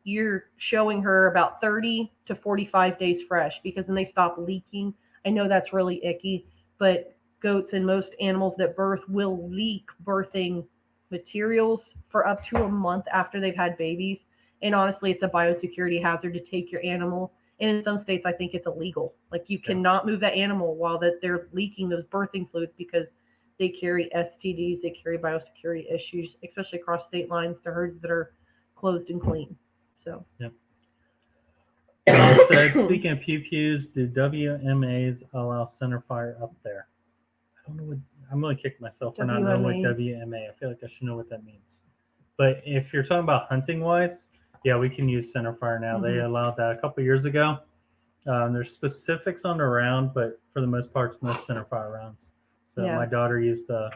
you're showing her about 30 to 45 days fresh, because then they stop leaking. I know that's really icky, but goats and most animals that birth will leak birthing materials for up to a month after they've had babies. And honestly, it's a biosecurity hazard to take your animal. And in some states, I think it's illegal. Like you cannot move that animal while that they're leaking those birthing fluids, because they carry STDs, they carry biosecurity issues, especially across state lines to herds that are closed and clean. So. Yep. Said, speaking of pew-pews, do WMAs allow center fire up there? I don't know what. I'm going to kick myself for not knowing what WMA. I feel like I should know what that means. But if you're talking about hunting wise, yeah, we can use center fire now. They allowed that a couple years ago. There's specifics on the round, but for the most part, it's most center fire rounds. So my daughter used the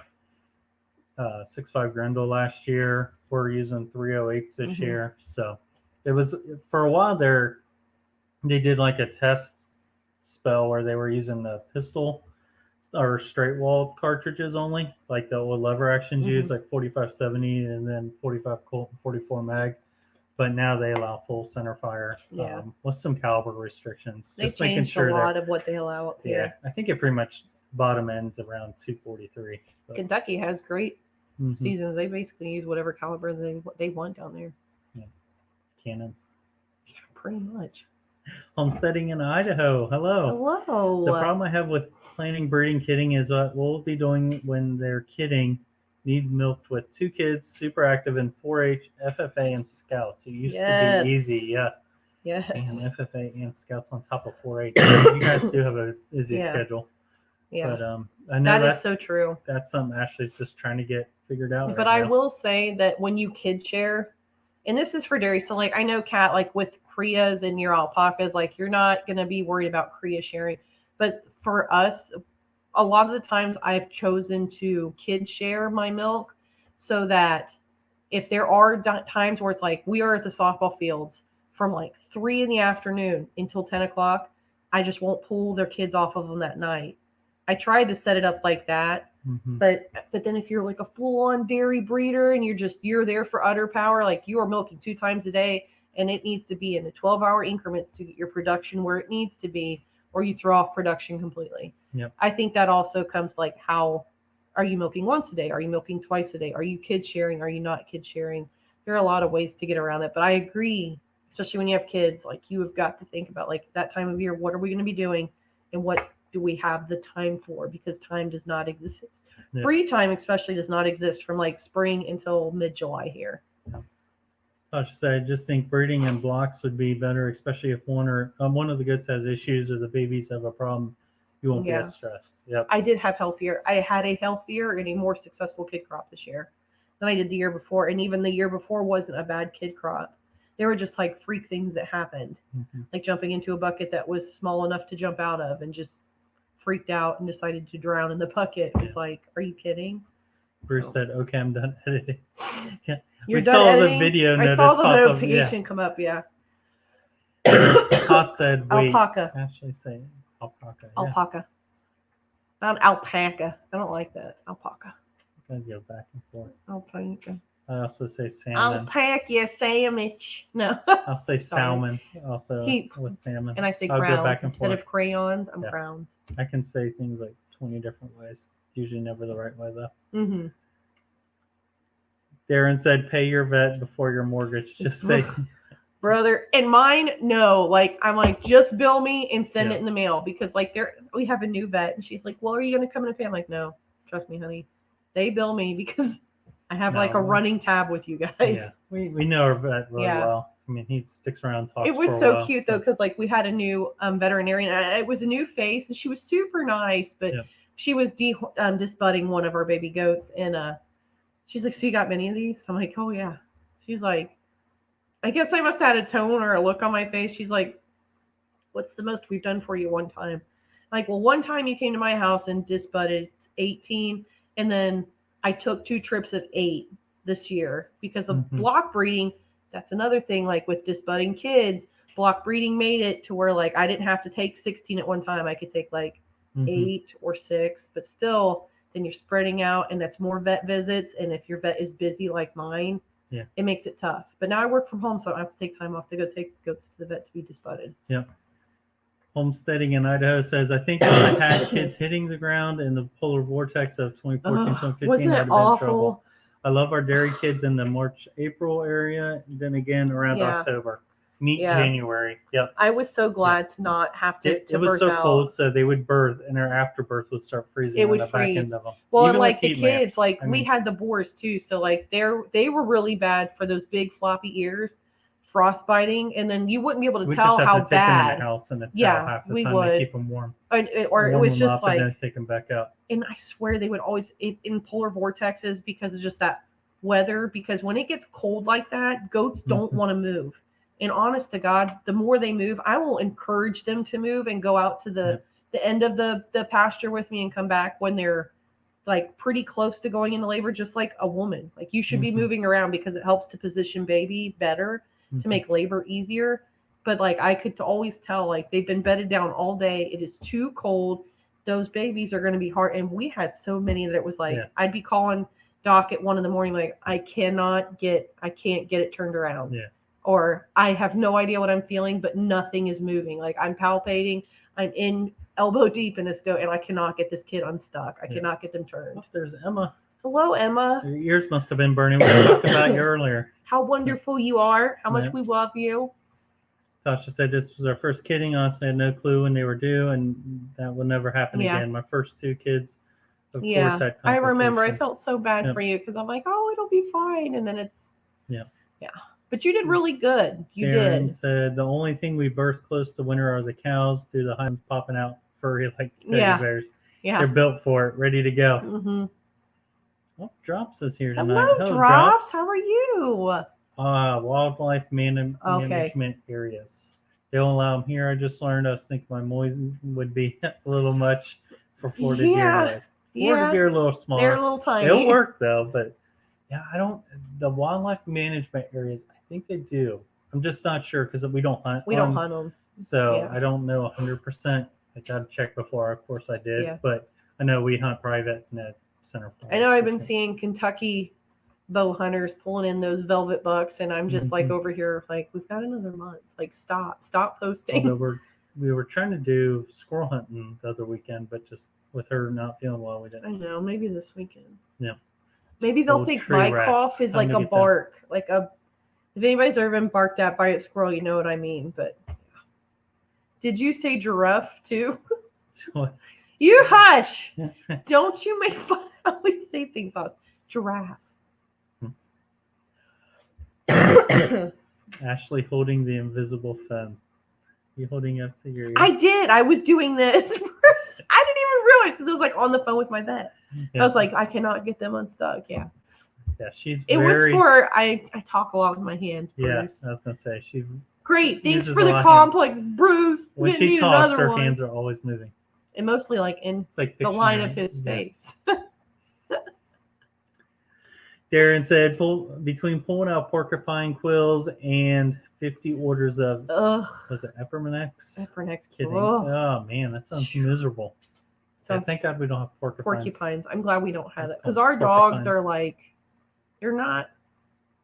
6.5 Grendel last year. We're using 308s this year. So it was for a while there. They did like a test spell where they were using the pistol or straight wall cartridges only, like the old lever actions used, like 45-70 and then 45 Colt and 44 mag. But now they allow full center fire with some caliber restrictions. They changed a lot of what they allow up here. Yeah, I think it pretty much bottom ends around 243. But. Kentucky has great seasons. They basically use whatever caliber they want down there. Yeah, cannons. Yeah, pretty much. Homesteading in Idaho. Hello. The problem I have with planning, breeding, kidding is what we'll be doing when they're kidding. Need milked with 2 kids, super active in 4-H, FFA, and Scouts. It used to be easy, yes. And FFA and Scouts on top of 4-H. You guys do have a busy schedule. Yeah. But I know That is so true. that's something Ashley's just trying to get figured out. But right I now. will say that when you kid share, and this is for dairy, so like I know Kat, like with Krias and your alpacas, like you're not gonna be worried about Kria sharing. But for us, a lot of the times I've chosen to kid share my milk so that if there are times where it's like we are at the softball fields from like 3 in the afternoon until 10 o'clock, I just won't pull their kids off of them that night. I tried to set it up like that, Mhm. but then if you're like a full on dairy breeder and you're there for udder power, like you are milking 2 times a day, and it needs to be in the 12-hour increments to get your production where it needs to be, or you throw off production completely. Yep. I think that also comes like how are you milking once a day? Are you milking twice a day? Are you kid sharing? Are you not kid sharing? There are a lot of ways to get around it, but I agree, especially when you have kids, like you have got to think about like that time of year, what are we going to be doing and what do we have the time for? Because time does not exist. Yeah. Free time especially does not exist from like spring until mid-July here. I should say, I just think breeding in blocks would be better, especially if one of the goats has issues or the babies have a problem. You won't be Yeah. as stressed. Yep. I had a healthier and a more successful kid crop this year than I did the year before. And even the year before wasn't a bad kid crop. There were just like freak things that happened, Mhm. like jumping into a bucket that was small enough to jump out of and just freaked out and decided to drown in the bucket. It's like, are you kidding? Bruce said, "Okay, I'm done editing." Yeah. You're We done saw editing? the video I notice saw the pop up. notification come up. Yeah. Haas said, "Wait." Alpaca. Ashley say alpaca. Yeah. Alpaca. Not alpaca. I don't like that. Alpaca. Gotta go back and forth. Alpaca. I also say salmon. Alpaca sandwich. No. I'll say salmon also with salmon. And I say I'll go crowns back and instead forth. of crayons. I'm Yeah. crowns. I can say things like 20 different ways. Usually never the right way though. Mm-hmm. Darren said, "Pay your vet before your mortgage." Just say, brother. And mine, no. Like I'm like, just bill me and send Yeah. it in the mail because like we have a new vet and she's like, well, are you gonna come in and pay? I'm like, no, trust me, honey. They bill me because I have like a running tab with you guys. Yeah, we know our vet really Yeah. well. I mean, he sticks around, talks It was for a so while, cute though, because like we had a new veterinarian. And it was a new face, and she was super nice. But Yep. she was disbudding one of our baby goats, and she's like, "So you got many of these?" I'm like, "Oh yeah." She's like, "I guess I must have had a tone or a look on my face." She's like, "What's the most we've done for you one time?" I'm like, well, one time you came to my house and disbudded 18, and then I took 2 trips of 8 this year because of Mhm. block breeding. That's another thing, like with disbudding kids, block breeding made it to where like I didn't have to take 16 at one time. I could take like Mhm. 8 or 6, but still, then you're spreading out, and that's more vet visits. And if your vet is busy like mine, Yeah. it makes it tough. But now I work from home, so I don't have to take time off to go take goats to the vet to be disbudded. Yep. Homesteading in Idaho says, "I think if I had kids hitting the ground in the polar vortex of 2014, 2015, Wasn't I'd it have been in awful? trouble. I love our dairy kids in the March, April area, then again around Yeah. October. Meet Yeah. January." Yep. I was so glad to not have to It was birth so out. cold, so they would birth, and their afterbirth would start freezing It on would the back end freeze. of them. Well, Even and like with the heat kids, lamps. like I we mean, had the boars too, so like they were really bad for those big floppy ears, frostbiting, and then you wouldn't be able to we tell just have how to take them in bad. the house and it's Yeah, out half the we time would. to keep them warm. Or it Warm was them just up like, and then take them back out. and I swear they would always in polar vortexes because of just that weather. Because when it gets cold like that, goats don't Mhm. want to move. And honest to God, the more they move, I will encourage them to move and go out to the end of the pasture with me and come back when they're like pretty close to going into labor, just like a woman. Like you should be Mhm. moving around because it helps to position baby better Mhm. to make labor easier. But like I could always tell, like they've been bedded down all day. It is too cold. Those babies are going to be hard. And we had so many that it was like Yeah. I'd be calling Doc at 1 a.m. like I can't get it turned around. Yeah. Or I have no idea what I'm feeling, but nothing is moving. Like I'm palpating, I'm in elbow deep in this goat, and I cannot get this kid unstuck. I cannot get them turned. Oh, there's Emma. Hello, Emma. Your ears must have been burning. We were talking about you earlier. How wonderful you are. How much Yeah. we love you. Tasha said this was our first kidding. Honestly, I had no clue when they were due, and that will never happen Yeah. again. My first 2 kids, of course, Yeah, had I remember. I complications. felt so bad Yep. for you because I'm like, oh, it'll be fine, and then it's Yeah. But you did really good. You Darren did. said the only thing we birth close to winter are the cows due to hives popping out furry like teddy Yeah. bears. Yeah. They're built for it, ready to go. Mm-hmm. Oh, Drops is here tonight. Hello, Drops. How are you? Wildlife Okay. management areas. They don't allow them here. I just learned. I was thinking my noise would be a little much for Florida deer noise. Florida deer are a little smaller. They're a little tiny. They'll work though, but yeah, I don't. The wildlife management areas, I think they do. I'm just not sure because we don't hunt. We don't hunt them. So Yeah. I don't know 100%. I got to check before. Of course I did, Yeah. but I know we hunt private and at center. I know I've been seeing Kentucky bow hunters pulling in those velvet bucks, and I'm just like over here, like, we've got another month. Like, stop posting. Although we were trying to do squirrel hunting the other weekend, but just with her not feeling well, we didn't. I know. Maybe this weekend. Yeah. Maybe they'll think my cough is like a bark, like a. If anybody's ever been barked at by a squirrel, you know what I mean. But did you say giraffe too? You hush! Don't you make fun. I always say things else. Giraffe. Ashley holding the invisible fin. You holding up to your ear? I did. I was doing this. I didn't even realize because I was like on the phone with my vet. Yeah. I was like, I cannot get them unstuck. Yeah. Yeah, she's. It was for I talk a lot with my hands. Bruce. Yeah, I was gonna say she. Great. Thanks for the complex, Bruce. When she talks, her hands are always moving. And mostly like in the line of his face. Darren said, between pulling out porcupine quills and 50 orders of, was it Epernex? Epernex. Kidding. Oh, man, that sounds miserable. Thank God we don't have porcupines. I'm glad we don't have that. Because our dogs are like, they're not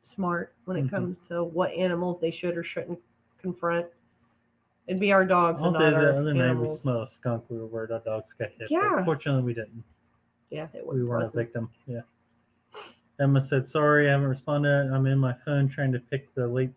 smart when it comes to what animals they should or shouldn't confront. It'd be our dogs and not our animals. The other night we smelled a skunk. We were worried our dogs got hit. Yeah. But fortunately, we didn't. Yeah, we weren't a victim. Yeah. Emma said, "Sorry, I haven't responded. I'm in my phone trying to pick the late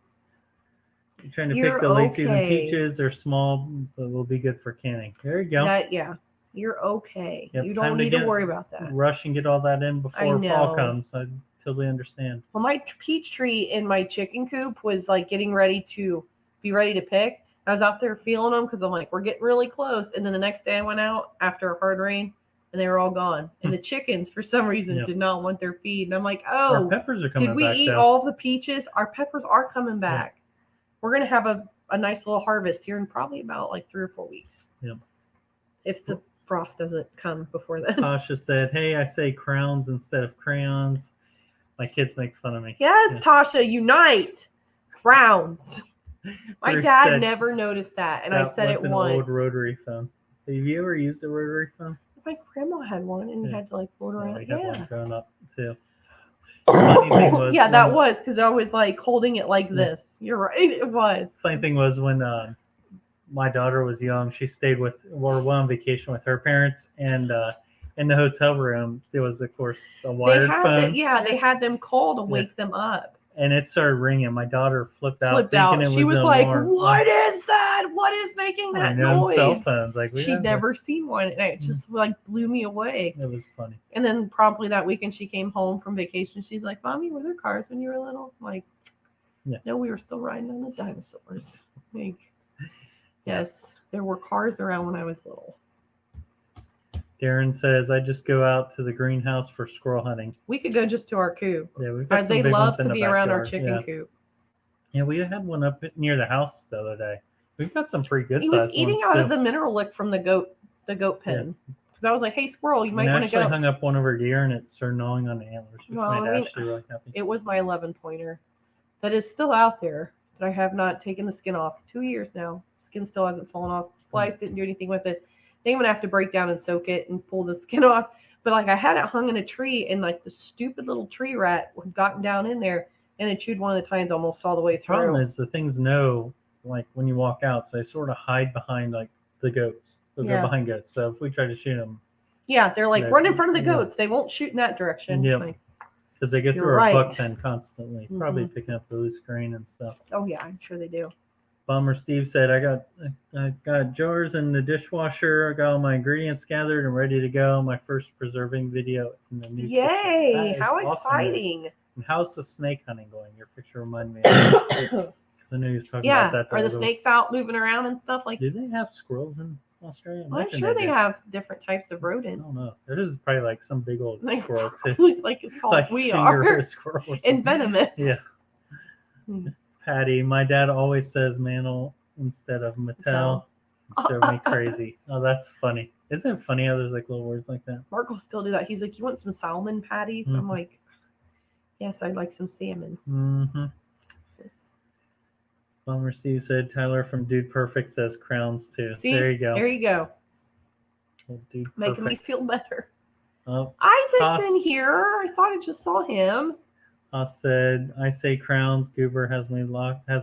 season peaches. They're small, but will be good for canning." There you go. Yeah, you're okay. Yep, you don't need to worry about that. Rush and get all that in before fall comes. I totally understand. Well, my peach tree in my chicken coop was like getting ready to pick. I was out there feeling them because I'm like, we're getting really close. And then the next day I went out after a hard rain and they were all gone. And the chickens, for some reason, did not want their feed. And I'm like, oh, our peppers are coming back. Did we eat all the peaches? Our peppers are coming back. Yeah. We're going to have a nice little harvest here in probably about like 3 or 4 weeks. Yeah. If the frost doesn't come before then. Tasha said, hey, I say crowns instead of crayons. My kids make fun of me. Yes, Tasha, unite. Crowns. My dad never noticed that, and I said it once. An old rotary phone. Have you ever used a rotary phone? My grandma had one, and you had to like float around. We had one growing up too. That was because I was like holding it like this. You're right, it was. Funny thing was when my daughter was young, she stayed we were on vacation with her parents, and in the hotel room there was of course a wired phone. They had them call to wake them up. And it started ringing. My daughter flipped out. She was like, "What is that? What is making that noise?" Cell phones, like she'd never seen one, and it just like blew me away. It was funny. And then promptly that weekend, she came home from vacation. She's like, "Mommy, were there cars when you were little?" I'm like, no, we were still riding on the dinosaurs. Like, yes, there were cars around when I was little. Darren says, I just go out to the greenhouse for squirrel hunting. We could go just to our coop. Yeah, we've got they love to be around our chicken coop. Yeah, we had one up near the house the other day. We've got some pretty good sized ones. He was eating out of the mineral lick from the goat pen. Because I was like, hey, squirrel, you might want to go. Ashley hung up one of her deer and it started gnawing on the antlers, which made Ashley really happy. It was my 11-pointer that is still out there that I have not taken the skin off. 2 years now. Skin still hasn't fallen off. Flies didn't do anything with it. I think I'm gonna have to break down and soak it and pull the skin off. But like I had it hung in a tree, and like the stupid little tree rat had gotten down in there and it chewed one of the tines almost all the way through. The problem is the things know, like when you walk out, so they sort of hide behind like the goats. They'll go behind goats. So if we try to shoot them, they're like run in front of the goats. They won't shoot in that direction. Yeah, because they go through our buck pen constantly, probably picking up the loose grain and stuff. Oh yeah, I'm sure they do. Bomber Steve said, I got jars in the dishwasher. I got all my ingredients gathered and ready to go. My first preserving video in the new kitchen. How awesome exciting. News. And how's the snake hunting going? Your picture reminded me of I know you was talking about that. Are the snakes out moving around and stuff like do they have squirrels in Australia? I'm Imagine sure they do. have different types of I rodents. don't know. It is probably like some big old Like, squirrel too. like as tall Like as we kangaroo are. squirrel or And something. venomous. Yeah. Hmm. Patty, my dad always says Mantle instead of Mattel. Drove me crazy. Oh, that's funny. Isn't it funny how there's like little words like that? Mark will still do that. He's like, "You want some salmon patties?" I'm Mhm. like, "Yes, I'd like some salmon." Mm-hmm. Bummer Steve said Tyler from Dude Perfect says crowns too. See, There you go. There you go. Well, Dude Making me Perfect. feel better. Oh, Isaac's in Haas, here. I thought I just saw him. Haas said, I say crowns. Goober has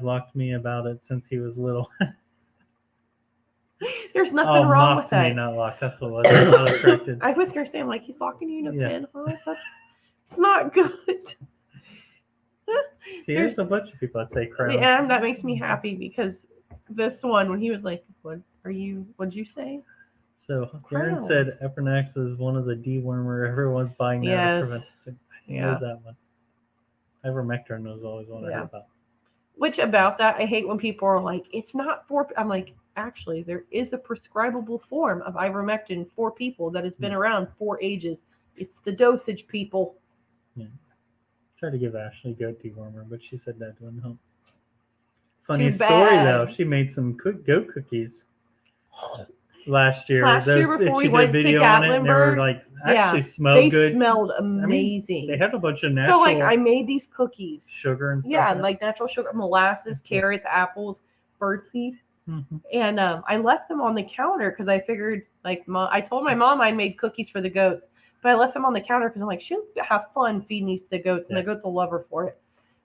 locked me about it since he was little. There's nothing Oh, wrong with mocked me, that. not locked. That's what it was. Not attracted. I was gonna say, I'm like, he's locking you in a Yeah. pen, Haas. It's not good. See, there's a bunch of people that say crowns. And that makes me happy because this one, when he was like, what'd you say? So Darren said Epernax is one of the dewormer everyone's buying now to prevent the sick. I know that one. Ivermectin was always one I heard about. Which about that, I hate when people are like, it's not for. I'm like, actually, there is a prescribable form of ivermectin for people that has been around for ages. It's the dosage, people. Yeah. Tried to give Ashley goat dewormer, but she said that wouldn't help. Funny story though, she made some goat cookies last year. Before we she went did a video to on it, and they were Gatlinburg, like actually smelled good. They smelled amazing. I mean, they had a bunch of natural. So like, I made these cookies, sugar and stuff. Yeah, like natural sugar, molasses, carrots, apples, birdseed, and I left them on the counter because I figured like I told my mom I made cookies for the goats, but I left them on the counter because I'm like, she'll have fun feeding the goats, and the goats will love her for it.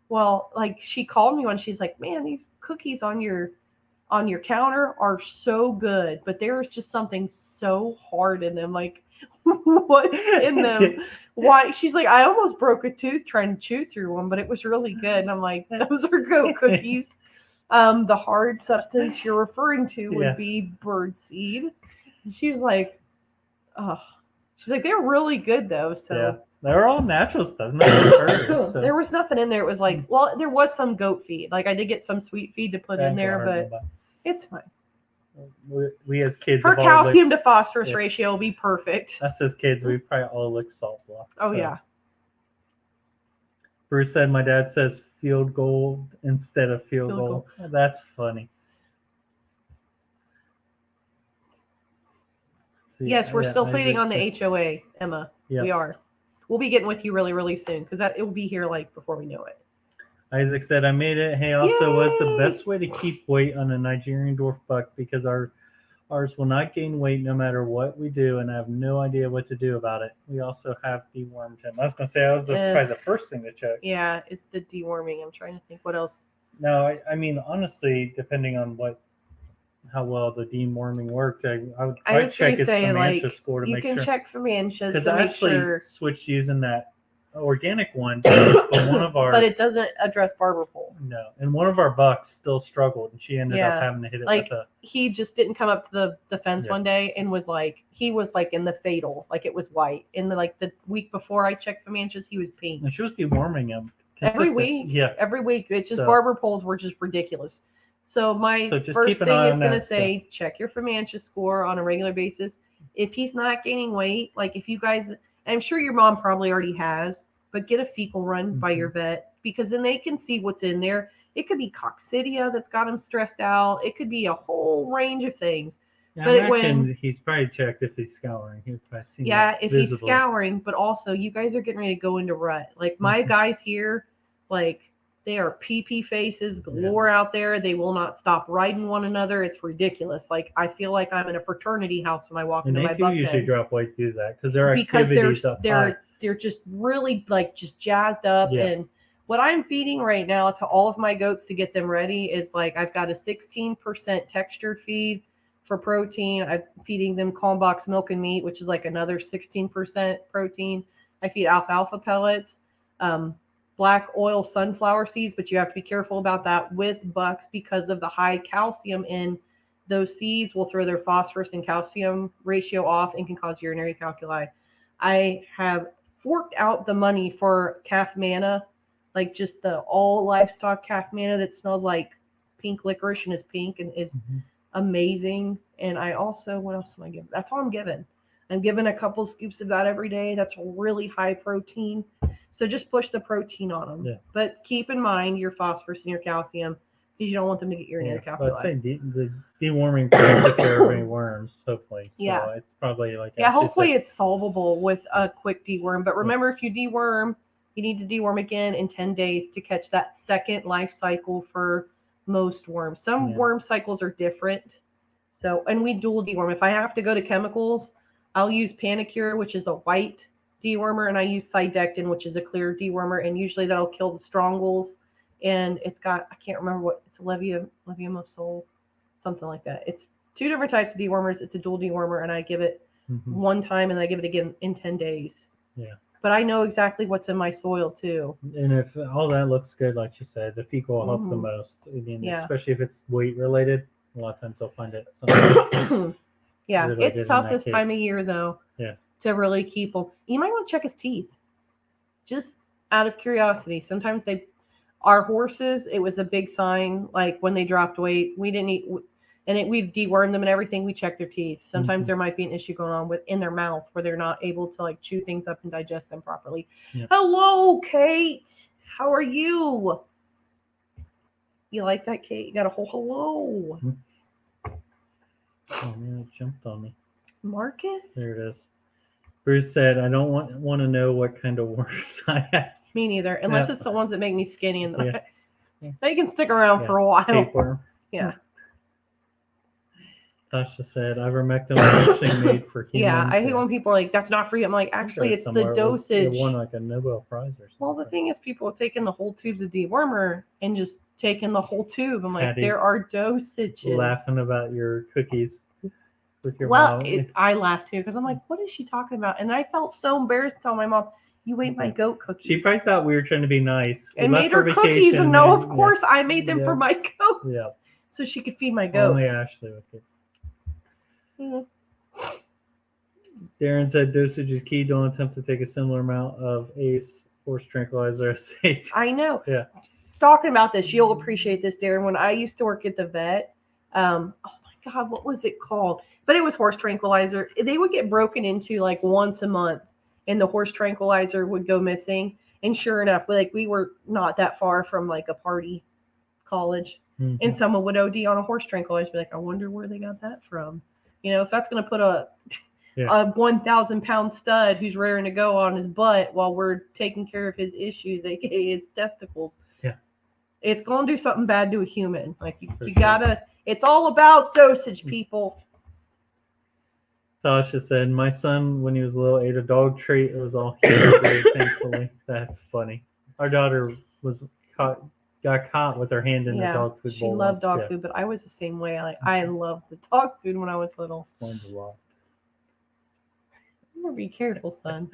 Well, like she called me when she's like, man, these cookies on your counter are so good, but there was just something so hard in them. Like, what's in them? Why? She's like, I almost broke a tooth trying to chew through one, but it was really good. And I'm like, those are goat cookies. The hard substance you're referring to would be birdseed. She was like, oh, she's like, they're really good though. So they're all natural stuff. There was nothing in there. It was like, well, there was some goat feed. Like I did get some sweet feed to put in there, but it's fine. We as kids, her calcium to phosphorus ratio will be perfect. Us as kids, we probably all lick salt blocks. Oh yeah. Bruce said, my dad says field goal instead of field goal. Oh, that's funny. Yes, we're still pleading on the HOA, Emma. We are. We'll be getting with you really, really soon because it will be here like before we know it. Isaac said, I made it. Hey, also, what's the best way to keep weight on a Nigerian dwarf buck? Because ours will not gain weight no matter what we do, and I have no idea what to do about it. We also have dewormed him. I was going to say, that was probably the first thing to check. Yeah, it's the deworming. I'm trying to think what else. No, I mean, honestly, depending on how well the deworming worked, I would probably check his Fermantia score to make sure. You can check Fermantia's to make sure. Because I actually switched using that organic one, but it doesn't address barber pole. No, and one of our bucks still struggled, and she ended up having to hit it with a. He just didn't come up to the fence one day and was like, he was like in the fatal, like it was white. In the week before I checked Fermantia's, he was pink. And she was deworming him every week. Yeah, every week. It's just barber poles were just ridiculous. So my first thing is going to say, check your Fermantia score on a regular basis. If he's not gaining weight, like if you guys. I'm sure your mom probably already has, but get a fecal run by your vet because then they can see what's in there. It could be coccidia that's got him stressed out. It could be a whole range of things. Yeah, but he's probably checked if he's scouring. If he's scouring, but also you guys are getting ready to go into rut. Like my guys here, like they are pee faces galore out there. They will not stop riding one another. It's ridiculous. Like I feel like I'm in a fraternity house when I walk into my buck pen. And they usually drop weight through that because their activities up high. They're just really like just jazzed up. And what I'm feeding right now to all of my goats to get them ready is like I've got a 16% textured feed for protein. I'm feeding them Kalmbach's milk and meat, which is like another 16% protein. I feed alfalfa pellets. Black oil sunflower seeds, but you have to be careful about that with bucks because of the high calcium in those seeds will throw their phosphorus and calcium ratio off and can cause urinary calculi. I have forked out the money for calf manna, like just the all livestock calf manna that smells like pink licorice and is pink and is amazing. And I also, what else am I giving? That's all I'm giving. I'm giving a couple scoops of that every day. That's really high protein. So just push the protein on them. Yeah. But keep in mind your phosphorus and your calcium because you don't want them to get urinary I'd calculi. say the deworming can take care of any worms, hopefully. So Yeah. it's probably like Yeah, Ashley hopefully said, it's solvable with a quick deworm. But remember, if you deworm, you need to deworm again in 10 days to catch that second life cycle for most worms. Some worm cycles are different. So, and we dual deworm. If I have to go to chemicals, I'll use Panicure, which is a white dewormer, and I use Cydectin, which is a clear dewormer, and usually that'll kill the strongles. And it's got, I can't remember what, it's Leviamosol, something like that. It's 2 different types of dewormers. It's a dual dewormer, and I give it one time, and then I give it again in 10 days. Yeah. But I know exactly what's in my soil, too. And if all that looks good, like you said, the fecal will help the most. I mean, especially if it's weight related. A lot of times they'll find it. Yeah, really it's tough this time of year, though. Yeah. To really keep them. You might want to check his teeth. Just out of curiosity. Sometimes our horses, it was a big sign, like when they dropped weight, we didn't eat, and we've dewormed them and everything, we check their teeth. Sometimes there might be an issue going on in their mouth where they're not able to like chew things up and digest them properly. Yeah. Hello, Kate. How are you? You like that, Kate? You got a whole hello. Oh man, it jumped on me. Marcus? There it is. Bruce said, I don't want to know what kind of worms I have. Me neither, unless it's the ones that make me skinny and they can stick around for a while. Tapeworm. Yeah. Tasha said, ivermectin was actually made for humans. Yeah, I hate when people are like, that's not for you. I'm like, actually, it's the dosage. It won like a Nobel Prize or something. Well, the thing is, people have taken the whole tubes of dewormer and just taken the whole tube. I'm like, Patty's there are dosages. Laughing about your cookies with your mom. I laughed too because I'm like, what is she talking about? And I felt so embarrassed to tell my mom, you ate my goat cookies. She probably thought we were trying to be nice. And made her cookies. And no, of course, I made them for my goats. Yeah. So she could feed my goats. Only Ashley would get. Darren said dosage is key. Don't attempt to take a similar amount of ACE horse tranquilizer as ACE. I know. Yeah. Talking about this, you'll appreciate this, Darren. When I used to work at the vet, oh my God, what was it called? But it was horse tranquilizer. They would get broken into like once a month, and the horse tranquilizer would go missing. And sure enough, we were not that far from like a party college, and someone would OD on a horse tranquilizer. Be like, I wonder where they got that from. You know, if that's going to put a 1,000-pound stud who's raring to go on his butt while we're taking care of his issues, aka his testicles, it's going to do something bad to a human. Like you gotta. It's all about dosage, people. Tasha said, my son, when he was little, ate a dog treat. It was all human food, thankfully. That's funny. Our daughter got caught with her hand in the dog food bowl. She loved dog food, but I was the same way. I loved the dog food when I was little. Explains a lot. Be careful, son.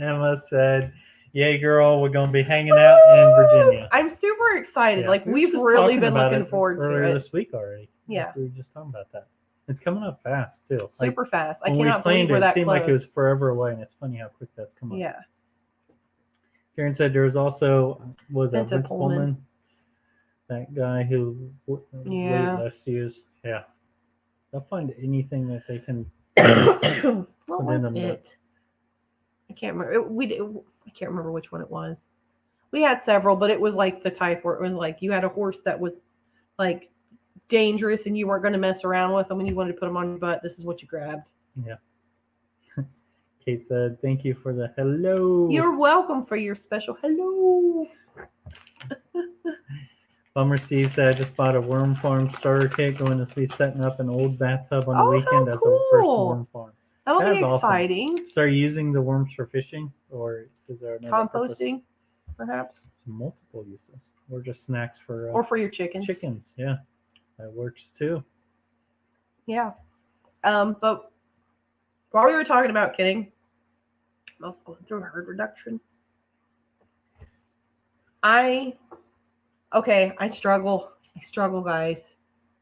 Emma said, yay, girl, we're going to be hanging out in Virginia. I'm super excited. Yeah. Like, we've really been looking forward to it. Earlier this week already. Yeah. We were just talking about that. It's coming up fast, too. Super fast. I cannot believe we're that close. It seemed like it was forever away, and it's funny how quick that's come up. Yeah. Karen said there was also, Vince Pullman? That guy who weightlifts use. Yeah. They'll find anything that they can. What was it? I can't remember. I can't remember which one it was. We had several, but it was like the type where it was like you had a horse that was like dangerous and you weren't going to mess around with them and you wanted to put them on your butt. This is what you grabbed. Yeah. Kate said, thank you for the hello. You're welcome for your special hello. Bummer Steve said, I just bought a worm farm starter kit. Going to be setting up an old bathtub on the weekend as a first worm farm. That'll be exciting. Awesome. So are you using the worms for fishing, or is there another composting, perhaps? Multiple uses, or just snacks for or for your chickens. Chickens, yeah, that works too. Yeah, but while we were talking about kidding, I was going through herd reduction. I struggle. I struggle, guys.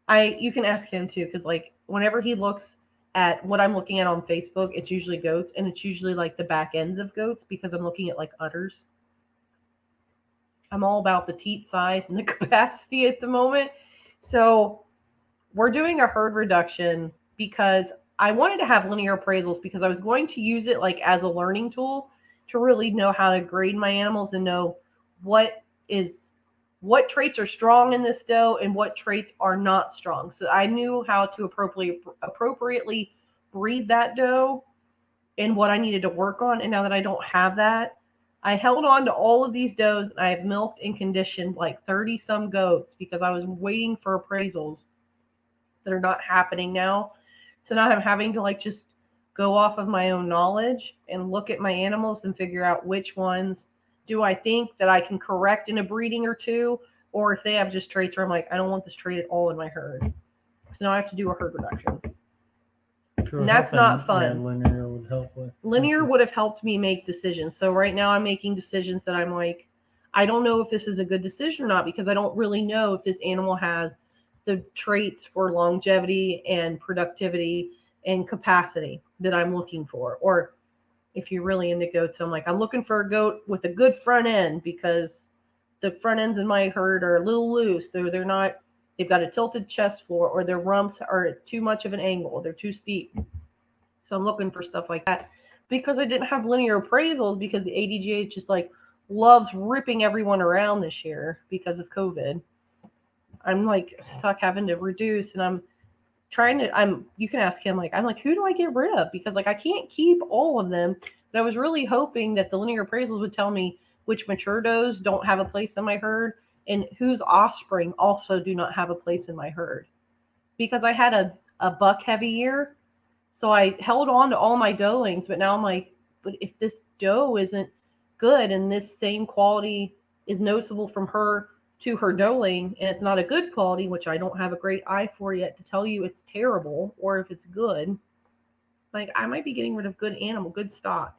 You can ask him too, because like whenever he looks at what I'm looking at on Facebook, it's usually goats, and it's usually like the back ends of goats because I'm looking at like udders. I'm all about the teat size and the capacity at the moment. So we're doing a herd reduction because I wanted to have linear appraisals because I was going to use it like as a learning tool to really know how to grade my animals and know what traits are strong in this doe and what traits are not strong. So I knew how to appropriately breed that doe and what I needed to work on. And now that I don't have that, I held on to all of these does and I have milked and conditioned like 30 some goats because I was waiting for appraisals that are not happening now. So now I'm having to like just go off of my own knowledge and look at my animals and figure out which ones do I think that I can correct in a breeding or two, or if they have just traits where I'm like, I don't want this trait at all in my herd. So now I have to do a herd reduction. And that's not fun. Yeah, linear would help with. Linear would have helped me make decisions. So right now I'm making decisions that I'm like, I don't know if this is a good decision or not because I don't really know if this animal has the traits for longevity and productivity and capacity that I'm looking for. Or if you're really into goats, I'm like, I'm looking for a goat with a good front end because the front ends in my herd are a little loose. So they've got a tilted chest floor or their rumps are at too much of an angle. They're too steep. So I'm looking for stuff like that because I didn't have linear appraisals because the ADGH just like loves ripping everyone around this year because of COVID. I'm like stuck having to reduce and I'm trying to, you can ask him, like, I'm like, who do I get rid of? Because like, I can't keep all of them. But I was really hoping that the linear appraisals would tell me which mature does don't have a place in my herd and whose offspring also do not have a place in my herd. Because I had a buck heavy year. So I held on to all my doelings, but now I'm like, but if this doe isn't good and this same quality is noticeable from her to her doeling and it's not a good quality, which I don't have a great eye for yet to tell you it's terrible or if it's good, like I might be getting rid of good animal, good stock.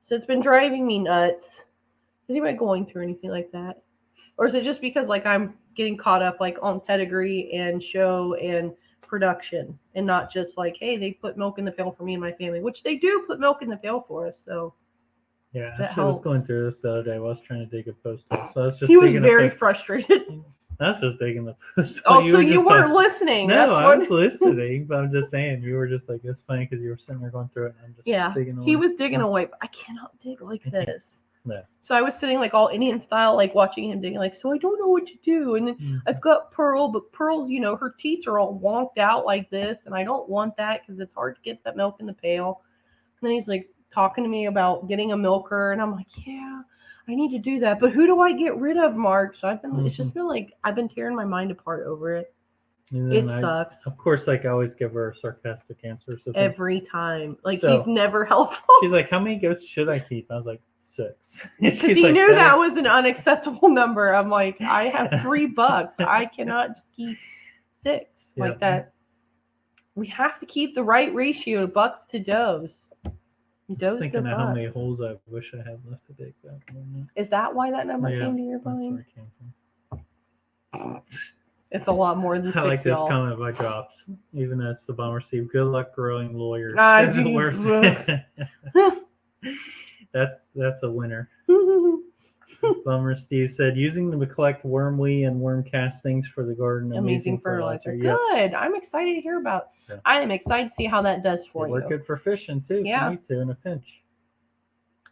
So it's been driving me nuts. Is anybody going through anything like that? Or is it just because like I'm getting caught up like on pedigree and show and production and not just like, hey, they put milk in the pail for me and my family, which they do put milk in the pail for us. So yeah, I was going through this the other day. I was trying to dig a post hole, so I was just. He was very frustrated. I was just digging the post. Oh, so you weren't listening? No, I was listening, but I'm just saying you were just like it's funny because you were sitting there going through it, and I'm just digging away. He was digging away, but I cannot dig like this. Yeah. So I was sitting like all Indian style, like watching him digging, like, so I don't know what to do. And then I've got Pearl, but Pearl's, her teeth are all wonked out like this, and I don't want that because it's hard to get that milk in the pail. And then he's like talking to me about getting a milker, and I'm like, yeah, I need to do that. But who do I get rid of, Mark? So it's just been like, I've been tearing my mind apart over it. It sucks. Of course, like I always give her a sarcastic answer. So every time. Like he's never helpful. She's like, how many goats should I keep? I was like, 6. Because he knew that was an unacceptable number. I'm like, I have 3 bucks. I cannot just keep 6 like that. We have to keep the right ratio of bucks to does. Just thinking of how many holes I wish I had left to dig that. Is that why that number came to your mind? That's where it came from. It's a lot more than 6. I like this comment by Drops. Even that's the bomber Steve. Good luck growing lawyers. That's a winner. Bummer Steve said using them to collect worm wee and worm castings for the garden. Amazing fertilizer. Good. I'm excited to hear about. Yeah. I am excited to see how that does for you. We're good for fishing too. Yeah. If you need to in a pinch.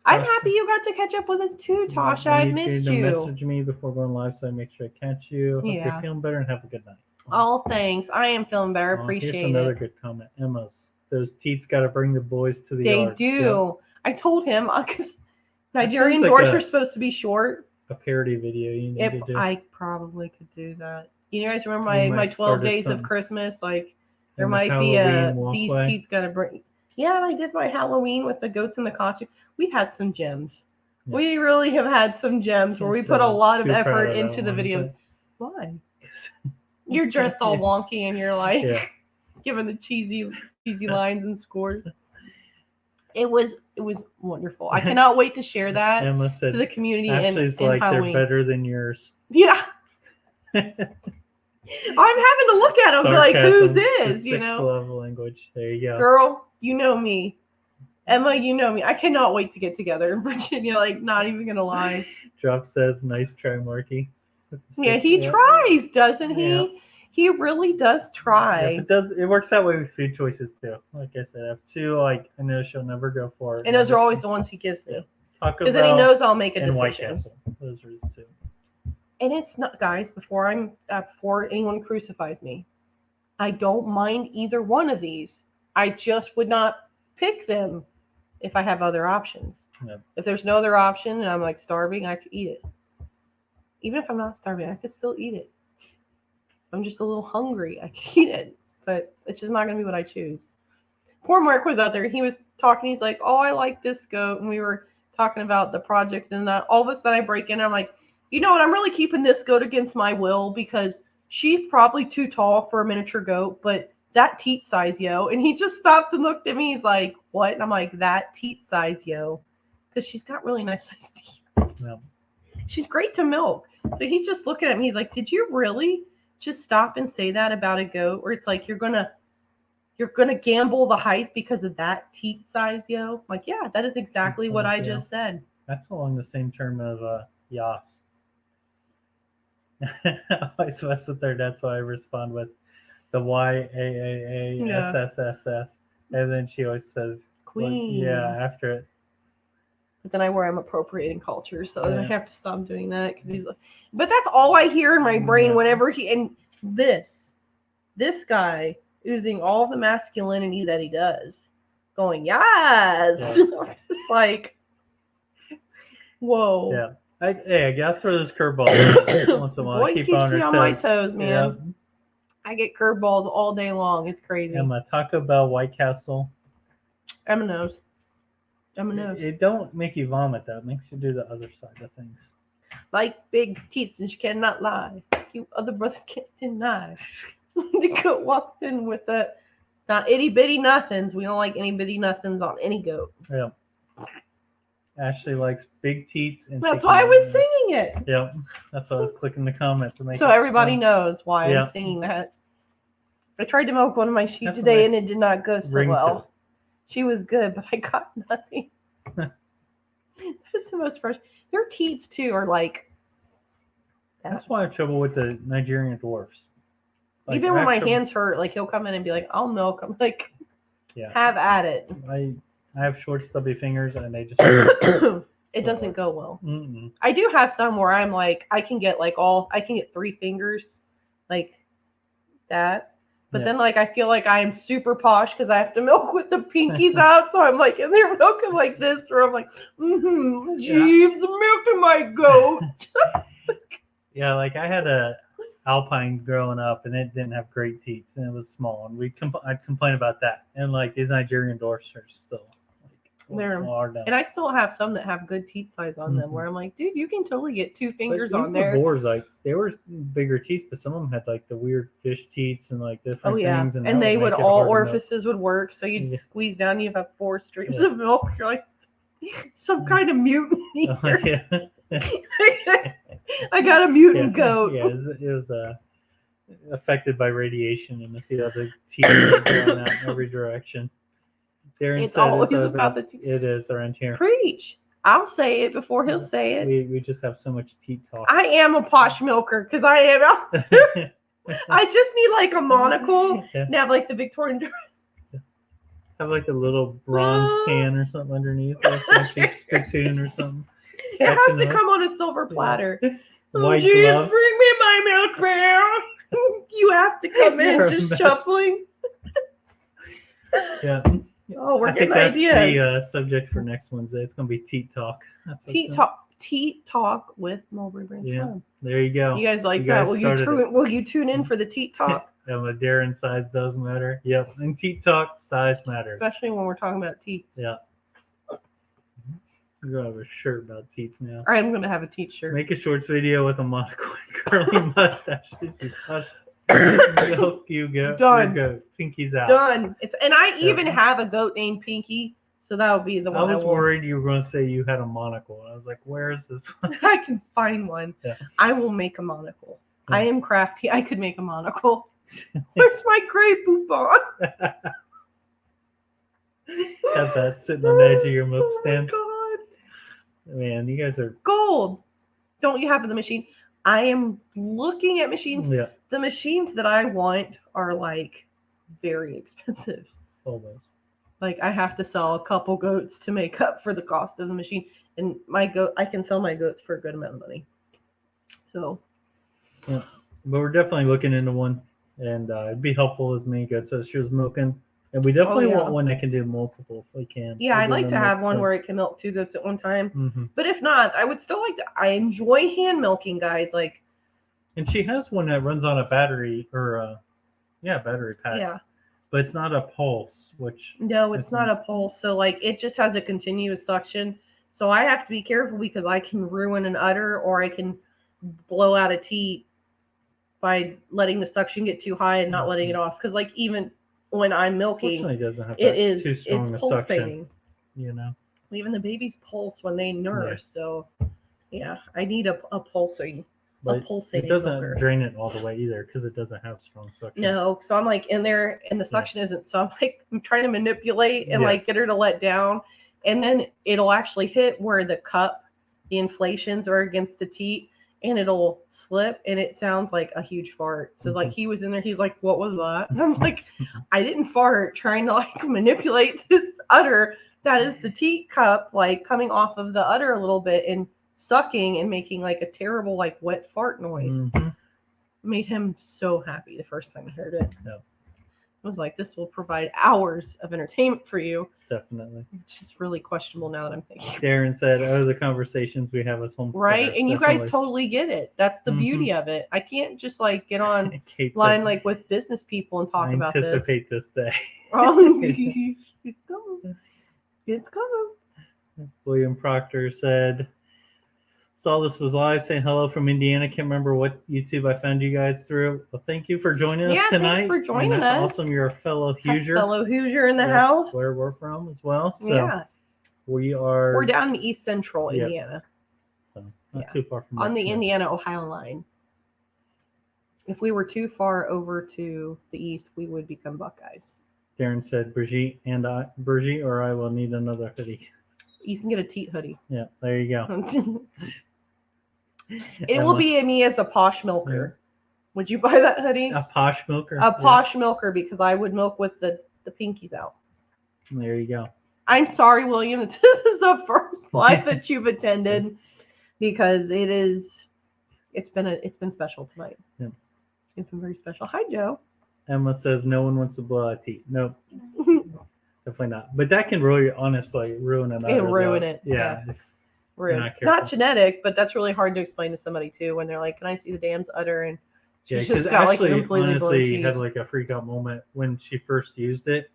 I'm happy you got to catch up with us too, Tasha. I missed you. Message me before going live so I make sure I catch you. Hope you're feeling better and have a good night. Oh, thanks. I am feeling better. Appreciate it. Here's another good comment. Emma's. Those teats got to bring the boys to the yard. They do. Yep. I told him because Nigerian doors are supposed to be short. A parody video you need to do. I probably could do that. You guys remember my 12 days of Christmas? Like there might be these teats got to bring. Yeah, I did my Halloween with the goats in the costume. We've had some gems. Yeah. We really have had some gems where we put a lot of effort into the videos. Why? You're dressed all wonky and you're like giving the cheesy lines and scores. It was wonderful. I cannot wait to share that to the community in Halloween. They're better than yours. Yeah. I'm having to look at them and be like, whose is? Level language. There you go. Girl, you know me. Emma, you know me. I cannot wait to get together in Virginia. Like, not even gonna lie. Drop says, "Nice try, Marky." Yeah, he tries, doesn't he? Yeah. He really does try. It works that way with food choices too. Like I said, I have two like I know she'll never go for. And those are always the ones he gives me. Taco Because then he Bell knows I'll make a and White decision. Castle. Those are the two. And it's not, guys, before anyone crucifies me, I don't mind either one of these. I just would not pick them if I have other options. Yep. If there's no other option and I'm like starving, I could eat it. Even if I'm not starving, I could still eat it. If I'm just a little hungry, I could eat it. But it's just not going to be what I choose. Poor Mark was out there. He was talking. He's like, oh, I like this goat. And we were talking about the project. And all of a sudden I break in and I'm like, you know what? I'm really keeping this goat against my will because she's probably too tall for a miniature goat, but that teat size, yo. And he just stopped and looked at me. He's like, what? And I'm like, that teat size, yo. Because she's got really nice size teeth. Yep. She's great to milk. So he's just looking at me. He's like, did you really just stop and say that about a goat? Or it's like, you're gonna gamble the height because of that teat size, yo. I'm like, yeah, that is exactly what I just said. That's along the same term of Yas. I always mess with her. That's why I respond with the YAAASSSS. And then she always says, Queen. After it. But then I'm appropriating culture, so then I have to stop doing that because he's like, but that's all I hear in my brain whenever this guy oozing all the masculinity that he does, going, yes. It's like, whoa. Yeah. I gotta throw this curveball once in a while. Boy, Keep keeps on me her on toes. my toes, man. Yep. I get curveballs all day long. It's crazy. And my Taco Bell White Castle. M&O's. It don't make you vomit though. It makes you do the other side of things. Like big teats, and she cannot lie. You other brothers can't deny. The goat walks in with the not itty bitty nothings. We don't like any bitty nothings on any goat. Yeah. Ashley likes big teats and that's why I was singing it. Yep. That's why I was clicking the comment to make so everybody knows why Yeah. I'm singing that. I tried to milk one of my sheep today and it did not go so well. She was good, but I got nothing. That's the most frustrating. Their teats too are like. That's why I have trouble with the Nigerian dwarfs. Like, even when my hands hurt, like he'll come in and be like, "I'll milk." I'm like, have at it. I have short, stubby fingers, and they just it doesn't go well. Mm-mm. I do have some where I'm like, I can get 3 fingers, like that. But then, like, I feel like I am super posh because I have to milk with the pinkies out. So I'm like, and they're milking like this, or I'm like, Jeeves, milking my goat. Yeah, like I had a Alpine growing up, and it didn't have great teats, and it was small, and I'd complain about that. And like these Nigerian dwarfs are still they're smaller now. And I still have some that have good teat size on them, where I'm like, dude, you can totally get 2 fingers on there. The boars, like they were bigger teats, but some of them had like the weird fish teats and like different things. And they would all orifices would work, so you'd squeeze down. You have 4 streams of milk. You're like some kind of mutant. I got a mutant goat. Yeah, it was affected by radiation, and a few other teeth going out in every direction. Darren it's always about the teeth. It is around here. Preach. I'll say it before he'll say it. We just have so much teeth talk. I am a posh milker because I am. I just need like a monocle and have like the Victorian. Have like a little bronze can or something underneath, like fancy spittoon or something. It has to come on a silver platter. White Jeeves, gloves. bring me my milk pail. You have to come in just shuffling. Yeah. Oh, we're getting that's ideas. The subject for next Wednesday. It's going to be teat talk. Teat talk with Mulberry Branch. Yeah, there you go. You guys like that? Will you tune in for the teat talk? Darren, size does matter. Yep, and teat talk, size matters. Especially when we're talking about teats. Yeah. You're going to have a shirt about teats now. I'm going to have a teat shirt. Make a shorts video with a monocle and curly mustaches. Milk you go. Done. Go. Pinky's out. Done. And I even have a goat named Pinky, so that would be the one. I was worried you were going to say you had a monocle. I was like, where is this one? I can find one. Yeah. I will make a monocle. Yeah. I am crafty. I could make a monocle. Where's my gray poupon? Have that sitting on the edge of your milk stand. Oh my God. Man, you guys are gold. Don't you have the machine? I am looking at machines. Yeah. the machines that I want are like very expensive. Always. Like I have to sell a couple goats to make up for the cost of the machine. And my goat, I can sell my goats for a good amount of money. So Yeah. But we're definitely looking into one, and it'd be helpful as many goats as she was milking. And we definitely yeah. want one that can do multiple if we can. Yeah, We're I'd like doing to a have mix one of- where it can milk 2 goats at one time. Mhm. But if not, I would still like to. I enjoy hand milking, guys. Like, And she has one that runs on a battery or battery pack. yeah. But it's not a pulse, which No, it's not a pulse. So, like, it just has a continuous suction. So I have to be careful because I can ruin an udder or I can blow out a teat by letting the suction get too high and not letting it off. Because, like, even when I'm milking, fortunately it doesn't have it that is too strong it's a suction. pulsating. You know. Even the babies pulse when they nurse. So, yeah, I need a pulsating. But pulsating it doesn't milker. drain it all the way either because it doesn't have strong suction. No, so I'm like in there and the suction isn't. So I'm like I'm trying to manipulate and Yeah. like get her to let down. And then it'll actually hit where the cup, the inflations are against the teat and it'll slip and it sounds like a huge fart. So like he was in there, he's like, what was that? And I'm like, I didn't fart, trying to like manipulate this udder that is the teat cup like coming off of the udder a little bit and sucking and making like a terrible like wet fart noise. Mhm. Made him so happy the first time he heard it. Yeah. I was like, this will provide hours of entertainment for you. Definitely. It's just really questionable now that I'm thinking. Darren said, "Oh, the conversations we have as homesteaders." Right? And you Definitely. guys totally get it. That's the Mhm. beauty of it. I can't just like get on Kate line said, like with business people and talk I about this. anticipate this day. Oh, it's coming. It's coming. William Proctor said, saw this was live, saying hello from Indiana. Can't remember what YouTube I found you guys through. Well, thank you for joining us Yeah, tonight. thanks for joining and that's us. awesome. You're a fellow Hoosier. Fellow Hoosier in the That's house. where we're from as well. So yeah. we're down in East Central Yep. Indiana. So not Yeah. too far from On the Richmond. Indiana-Ohio line. If we were too far over to the east, we would become Buckeyes. Darren said, Brigitte or I will need another hoodie. You can get a teat hoodie. Yeah, there you go. It will be me as a posh milker. Would you buy that hoodie? A posh milker. A posh milker because I would milk with the pinkies out. There you go. I'm sorry, William, that this is the first live that you've attended because it's been special tonight. Yeah. It's been very special. Hi, Joe. Emma says no one wants to blow out teeth. Nope. Definitely not. But that can really honestly ruin an It'll udder, ruin though. it. Yeah. Rude. not careful. Not genetic, but that's really hard to explain to somebody too when they're like, "Can I see the dam's udder?" And Yeah, she's because just got like a actually, completely blown honestly, teeth. had like a freak out moment when she first used it.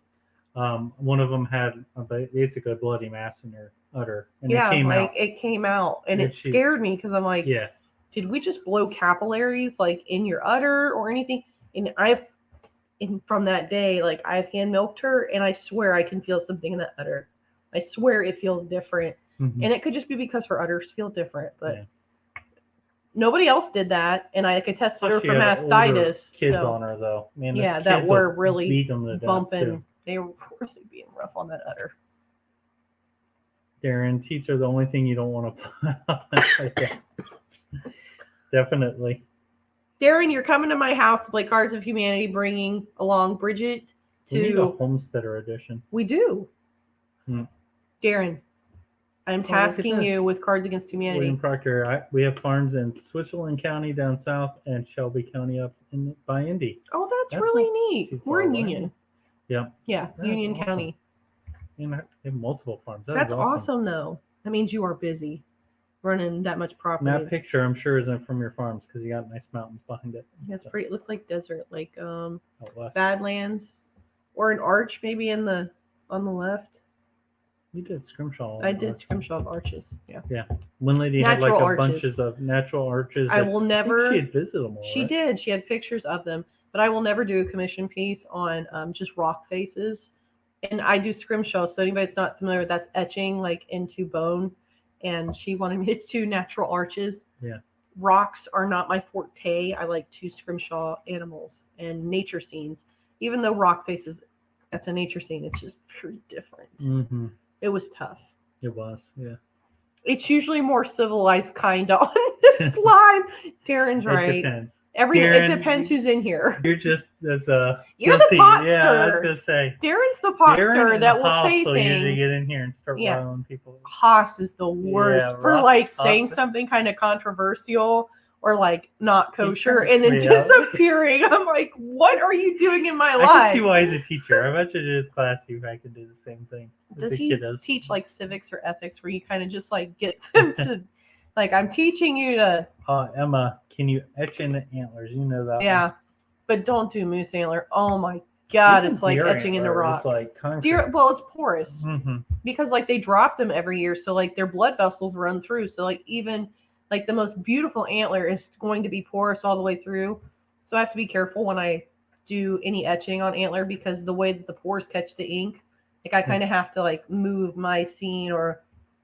One of them had basically a bloody mass in her udder, and yeah, it came like out. it came out, and And it she- scared me because I'm like, Yeah, did we just blow capillaries like in your udder or anything? And from that day, like I've hand milked her, and I swear I can feel something in that udder. I swear it feels different, Mhm. and it could just be because her udders feel different, but. Yeah. Nobody else did that, and I could test her Plus she for had older mastitis. kids so. on her though. Man, those Yeah, that kids were will really beat them to death, bumping. too. They were really being rough on that udder. Darren, teats are the only thing you don't want to put up. Like that. Definitely. Darren, you're coming to my house to play Cards of Humanity, bringing along Bridget We need a to. homesteader edition. We do. Hmm. Darren, I'm look at tasking this. you with Cards Against Humanity. William Proctor, we have farms in Switzerland County down south and Shelby County up by Indy. Oh, that's That's really not neat. too We're far in away. Union. Yeah. Yeah, That is Union awesome. County. And they have multiple farms. That is That's awesome, though. That means you are busy running that much And property. that picture, I'm sure, isn't from your farms because you got nice mountains behind it. That's So, pretty. It looks like desert, like out west. Badlands, or an arch maybe on the left. You did scrimshaw. I did scrimshaw of arches. Yeah. One lady had like Natural a arches. bunches of natural arches. I that- will think never. she had visited them all. She right? did. She had pictures of them, but I will never do a commission piece on just rock faces. And I do scrimshaw. So anybody that's not familiar, that's etching like into bone. And she wanted me to do natural arches. Yeah. Rocks are not my forte. I like to scrimshaw animals and nature scenes. Even though rock faces, that's a nature scene. It's just very different. Mm-hmm. It was tough. It was, yeah. It's usually more civilized kind on this live. Darren's It right. depends. It Darren, depends who's in here. You're just as You're guilty. the pot Yeah, I was stirrer. gonna say. Darren's the pot Darren stirrer and that will Haas say will usually things. get in here and start Yeah. riling people. Haas is the worst Yeah, for Ross- like saying Haas- something kind of controversial or like not kosher cracks and then me up. disappearing. I'm like, what are you doing in my I life? can see why he's a teacher. I bet you in his class you I could do the same thing. with Does the he kiddos. teach like civics or ethics where you kind of just like get them to like I'm teaching you to Emma, can you etch in the antlers? You know that. yeah, one. but don't do moose antler. Oh my god, Even it's like deer etching into antler rock. is like concrete. Deer, well, it's porous Mm-hmm. because like they drop them every year, so like their blood vessels run through. So like even like the most beautiful antler is going to be porous all the way through. So I have to be careful when I do any etching on antler because the way that the pores catch the ink, like I kind of have to like move my scene or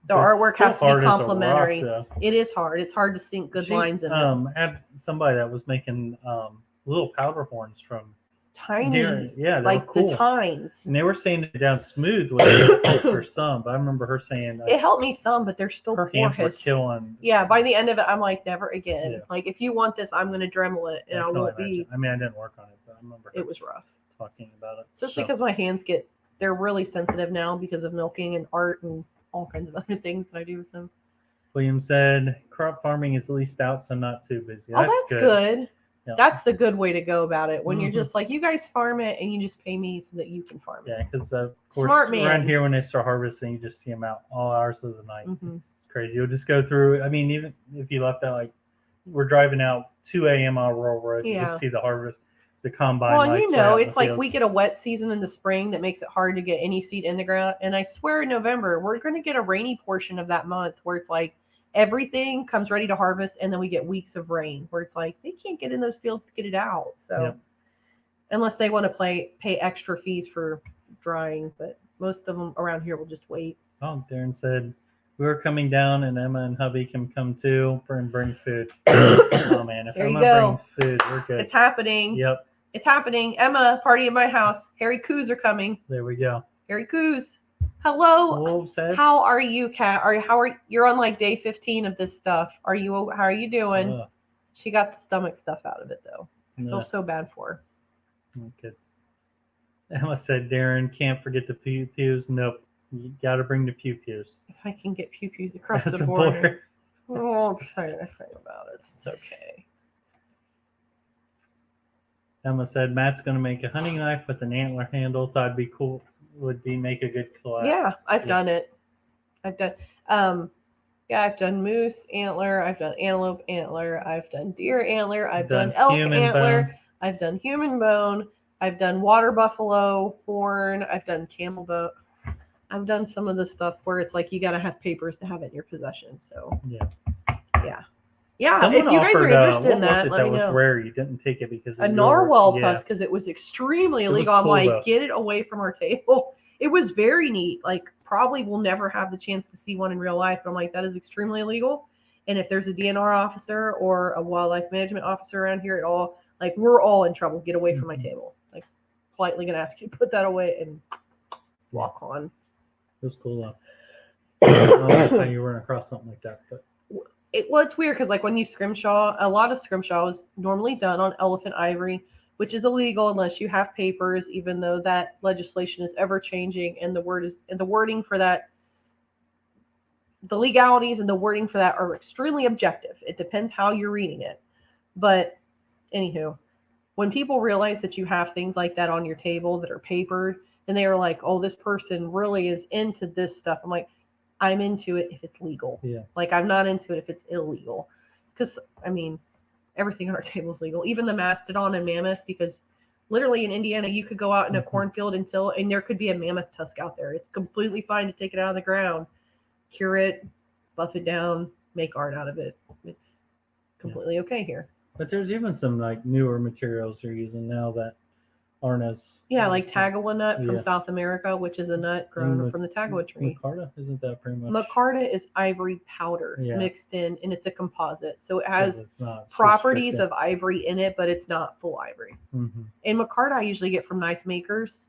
the But artwork still has to hard be as a rock, complementary. though. It is hard. It's hard to sink good lines in them. Had somebody that was making little powder horns from Tiny, deer. Yeah, they like were cool. the tines. And they were saying it down smooth would help for some, but I remember her saying It helped me some, but they're still her hands were porous. killing. Yeah, by the end of it, I'm like, never again. Yeah. Like, if you want this, I'm going to Dremel it, and I can won't only imagine. be. I mean, I didn't work on it, but I remember It was rough. talking about it. Especially because my hands they're really sensitive now because of milking and art and all kinds of other things that I do with them. William said, crop farming is leased out, so not too busy. That's good. Yeah. That's the good way to go about it. When Mhm. you're just like, you guys farm it, and you just pay me so that you can farm it. Yeah, because of course, Smart man. around here when they start harvesting, you just see them out all hours of the night. Mhm. It's crazy. You'll just go through. I mean, even if you left out, like we're driving out 2 a.m. on Rural Road, you Yeah. just see the harvest, the combine. Well, and lights you way know, out in it's the like fields. we get a wet season in the spring that makes it hard to get any seed in the ground. And I swear in November, we're going to get a rainy portion of that month where it's like everything comes ready to harvest. And then we get weeks of rain where it's like they can't get in those fields to get it out. So Yep. unless they want to pay extra fees for drying, but most of them around here will just wait. Oh, Darren said, we were coming down and Emma and hubby can come too and bring food. Oh, man. If There you Emma go. brings food, we're good. It's happening. Yep. It's happening. Emma, party at my house. Harry Coos are coming. There we go. Harry Coos. Hello. Wolf said, How are you, Kat? You're on like day 15 of this stuff? How are you doing? She got the stomach stuff out of it though. I feel so bad for her. Good. Emma said, Darren, can't forget the pew pews. Nope. You got to bring the pew pews. If I can get pew pews across That's the a border. I won't say anything about it. It's okay. Emma said, Matt's going to make a hunting knife with an antler handle. Thought it'd be cool. Would be make a good collab. Yeah, I've done it. I've done moose antler. I've done antelope antler. I've done deer antler. I've done elk antler. Bone. I've done human bone. I've done water buffalo horn. I've done camel bone. I've done some of the stuff where it's like you got to have papers to have it in your possession. So yeah. If you guys are interested in that, let me was know. rare. You didn't take it because of A narwhal tusk because it was extremely illegal. cool, I'm like, though. get it away from our table. It was very neat. Like, probably we'll never have the chance to see one in real life. But I'm like, that is extremely illegal. And if there's a DNR officer or a wildlife management officer around here at all, like, we're all in trouble. Get away from my table. Like, politely gonna ask you to put that away and walk on. It was cool though. I don't know how you run across something like that, but It's weird because like when you scrimshaw, a lot of scrimshaw is normally done on elephant ivory, which is illegal unless you have papers, even though that legislation is ever changing and the wording for that, the legalities and the wording for that are extremely objective. It depends how you're reading it. But anywho, when people realize that you have things like that on your table that are papered, then they are like, oh, this person really is into this stuff. I'm like, I'm into it if it's legal. Yeah. Like, I'm not into it if it's illegal. Because, I mean, everything on our table is legal. Even the mastodon and mammoth, because literally in Indiana, you could go out in a cornfield and there could be a mammoth tusk out there. It's completely fine to take it out of the ground, cure it, buff it down, make art out of it. It's completely okay here. But there's even some like newer materials they're using now that aren't as like Tagawa nut from South America, which is a nut grown from the Tagawa tree. Micarta, isn't that pretty much? Micarta is ivory powder mixed in, and it's a composite, so it has so properties of ivory in it, but it's not full ivory. Mm-hmm. And Micarta I usually get from knife makers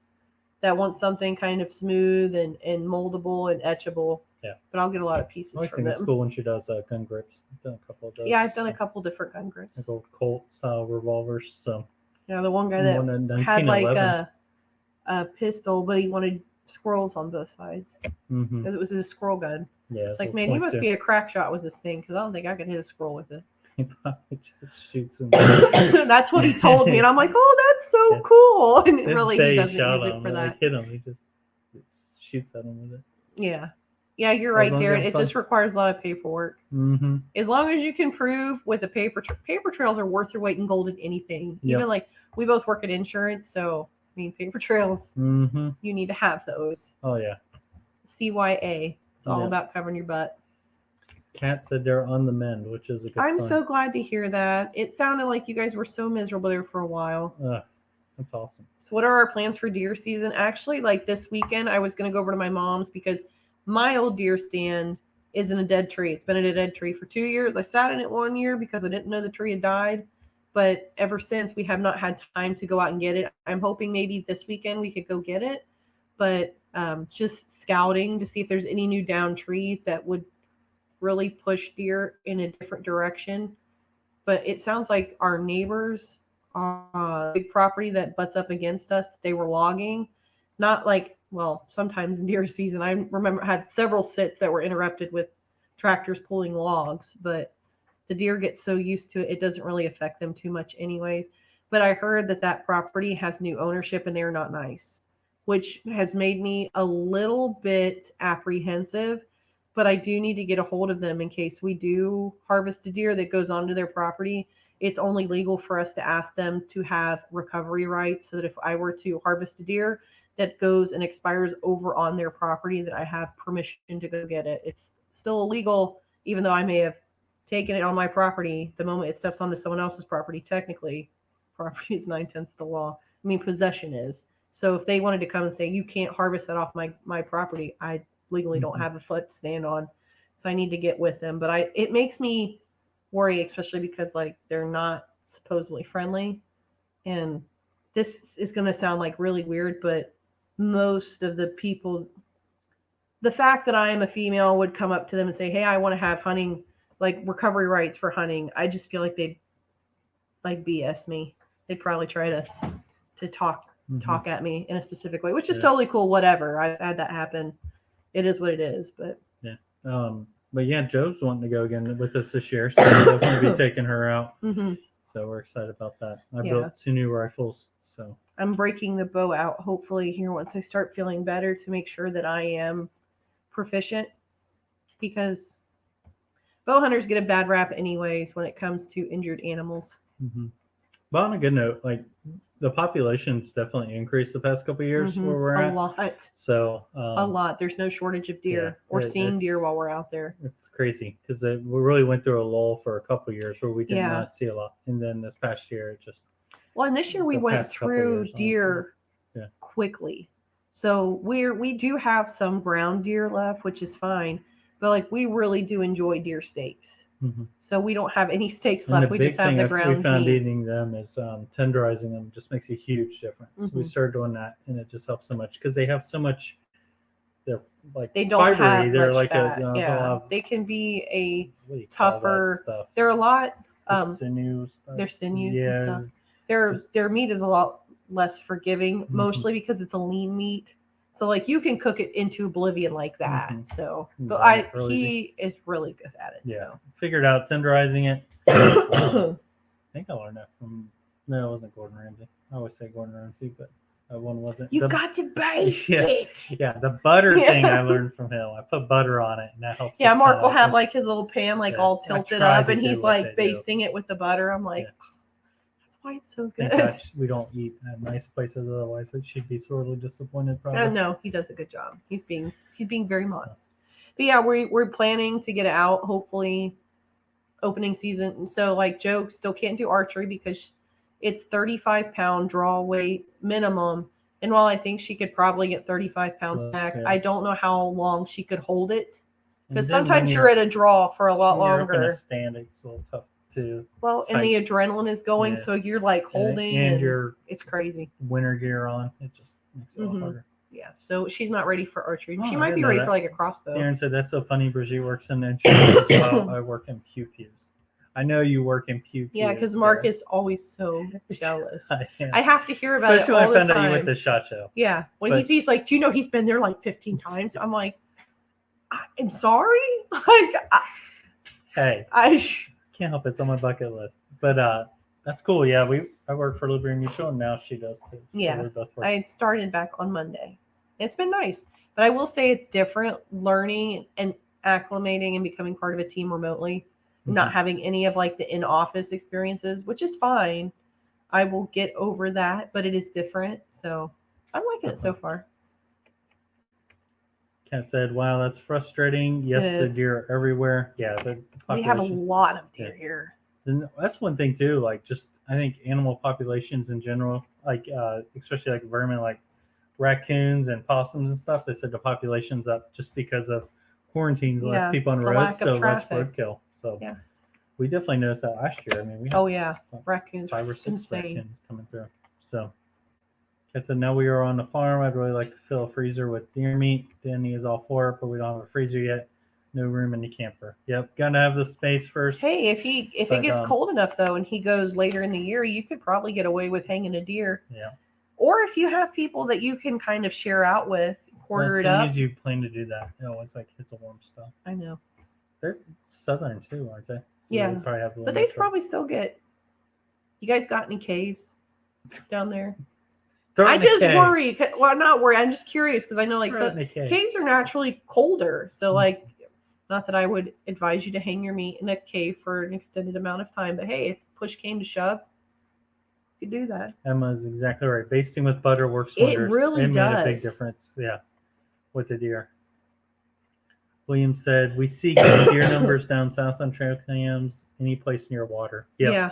that want something kind of smooth and moldable and etchable. Yeah. But I'll get a lot of I pieces always from think it's them. cool when she does gun grips. I've done a couple of those. Yeah, I've done a couple different gun grips. Like old Colt style revolvers. So Yeah, the one guy that one in had like 1911. a pistol, but he wanted squirrels on both sides Mm-hmm. because it was his squirrel gun. Yeah, It's like, man, you must be a crack shot with this thing because I don't think I could hit a squirrel with it. He probably just shoots him. That's what he told me, and I'm like, oh, that's so Yeah. cool. And Didn't really, say he doesn't shot use it him, for or, that. like, hit him. He just shoots at him with it. Yeah. Yeah, you're As right, long as you Darren. have It fun. just requires a lot of paperwork. Mm-hmm. As long as you can prove with a paper trails are worth your weight in gold in anything. Yep. Even like we both work in insurance, so I mean paper trails, Mm-hmm. you need to have those. Oh yeah. CYA. It's all Yeah. about covering your butt. Kat said they're on the mend, which is a good I'm sign. so glad to hear that. It sounded like you guys were so miserable there for a while. That's awesome. So what are our plans for deer season? Actually, like this weekend, I was going to go over to my mom's because my old deer stand is in a dead tree. It's been in a dead tree for 2 years. I sat in it 1 year because I didn't know the tree had died. But ever since, we have not had time to go out and get it. I'm hoping maybe this weekend we could go get it. But just scouting to see if there's any new down trees that would really push deer in a different direction. But it sounds like our neighbors, big property that butts up against us, they were logging. Not like, well, sometimes in deer season, I remember I had several sits that were interrupted with tractors pulling logs, but the deer get so used to it, it doesn't really affect them too much, anyways. But I heard that that property has new ownership and they're not nice, which has made me a little bit apprehensive. But I do need to get a hold of them in case we do harvest a deer that goes onto their property. It's only legal for us to ask them to have recovery rights so that if I were to harvest a deer that goes and expires over on their property, that I have permission to go get it. It's still illegal, even though I may have taken it on my property. The moment it steps onto someone else's property, technically, property is 9/10 of the law. I mean, possession is. So if they wanted to come and say, you can't harvest that off my property, I legally don't have a foot to stand on. So I need to get with them. But it makes me worry, especially because like they're not supposedly friendly. And this is going to sound like really weird, but most of the people, the fact that I am a female would come up to them and say, hey, I want to have hunting, like recovery rights for hunting. I just feel like they'd like BS me. They'd probably try to talk at me in a specific way, which is totally cool. Whatever. I've had that happen. It is what it is, but yeah. But yeah, Joe's wanting to go again with us this year, so we'll definitely be taking her out. Mm-hmm. So we're excited about that. I built 2 new rifles, so I'm breaking the bow out hopefully here once I start feeling better to make sure that I am proficient, because bow hunters get a bad rap anyways when it comes to injured animals. Mm-hmm. But on a good note, like the population's definitely increased the past couple of years where we're at. A lot. So a lot. There's no shortage of deer or seeing deer while we're out there. It's crazy because we really went through a lull for a couple of years where we did not see a lot, and then this past year it just. Well, and this year we went through deer quickly, so we do have some ground deer left, which is fine. But like we really do enjoy deer steaks. Mm-hmm. So we don't have any steaks left. We just have the ground meat. We found eating them is tenderizing them just makes a huge difference. Mm-hmm. We started doing that, and it just helps so much because they have so much. They're like they don't fibery. Have they're much like fat. They can be a tougher. They're a lot. Sinews. They're sinews and stuff. Their meat is a lot less forgiving, mostly because it's a lean meat. So like you can cook it into oblivion like that. Mm-hmm. So, but he is really good at it. Yeah, so. Figured out tenderizing it. I think I learned that from. No, it wasn't Gordon Ramsay. I always say Gordon Ramsay, but that one wasn't. You've got to baste it. Yeah, the butter thing I learned from him. I put butter on it, and that helps. Yeah, Mark will have like his little pan all tilted up, and he's like basting it with the butter. I'm like. Why it's so good. Thank God we don't eat at nice places, otherwise it should be sorely disappointed. Probably. No, he does a good job. He's being very modest. But yeah, we're planning to get it out hopefully opening season. And so like Joe still can't do archery because it's 35-pound draw weight minimum. And while I think she could probably get 35 pounds back, I don't know how long she could hold it. Because sometimes you're at a draw for a lot longer. You're up in a stand, it's a little tough. Well, and the adrenaline is going, so you're like holding, and it's crazy. Winter gear on, it just makes it a little harder. Yeah, so she's not ready for archery. Oh, She I might be didn't know ready that. for like a crossbow. Darren said, that's so funny. Brigitte works in insurance as well. I work in pew pews. I know you work in pew pews. Yeah, because Mark is always so jealous. Yeah. I have to hear about Especially it all when I the found out you time. went to SHOT Show. Yeah, when But- he's like, do you know he's been there like 15 times? I'm like, I'm sorry. Like, Hey, can't help it. It's on my bucket list. But that's cool. Yeah, I work for Liberty Mutual, and now she does too. So Yeah, we both work. I started back on Monday. It's been nice, but I will say it's different learning and acclimating and becoming part of a team remotely, not having any of like the in-office experiences, which is fine. I will get over that, but it is different. So I'm liking it so far. Kat said, "Wow, that's frustrating. Yes, It the is. deer are everywhere. Yeah, the We have a population. lot of deer Yeah. here. And that's one thing too. Like, just I think animal populations in general, like especially like vermin, like raccoons and possums and stuff. They said the population's up just because of quarantines, less Yeah, people on the the road, lack of so less traffic. roadkill. So Yeah. we definitely noticed that last year. I mean, we had Oh yeah, raccoons. 5 or 6 insane. raccoons coming through. So Kat said, now we are on the farm. I'd really like to fill a freezer with deer meat. Danny is all for it, but we don't have a freezer yet. No room in the camper. Yep, gotta have the space first. Hey, if it But, gets cold enough though, and he goes later in the year, you could probably get away with hanging a deer. Yeah. Or if you have people that you can kind of share out with, quarter As it soon up. as you plan to do that, it always like hits a warm spell. I know. They're southern too, aren't they? So Yeah. they probably have But they probably still get. You guys got any caves down there? I just worry. Well, I'm not worried. I'm just curious because I know like caves are naturally colder. So like, not that I would advise you to hang your meat in a cave for an extended amount of time, but hey, if push came to shove, you could do that. Emma's exactly right. Basting with butter works It wonders. really made a big does. difference. Yeah, with the deer. William said, we see good deer numbers down south on trail cams, any place near water. Yep. Yeah.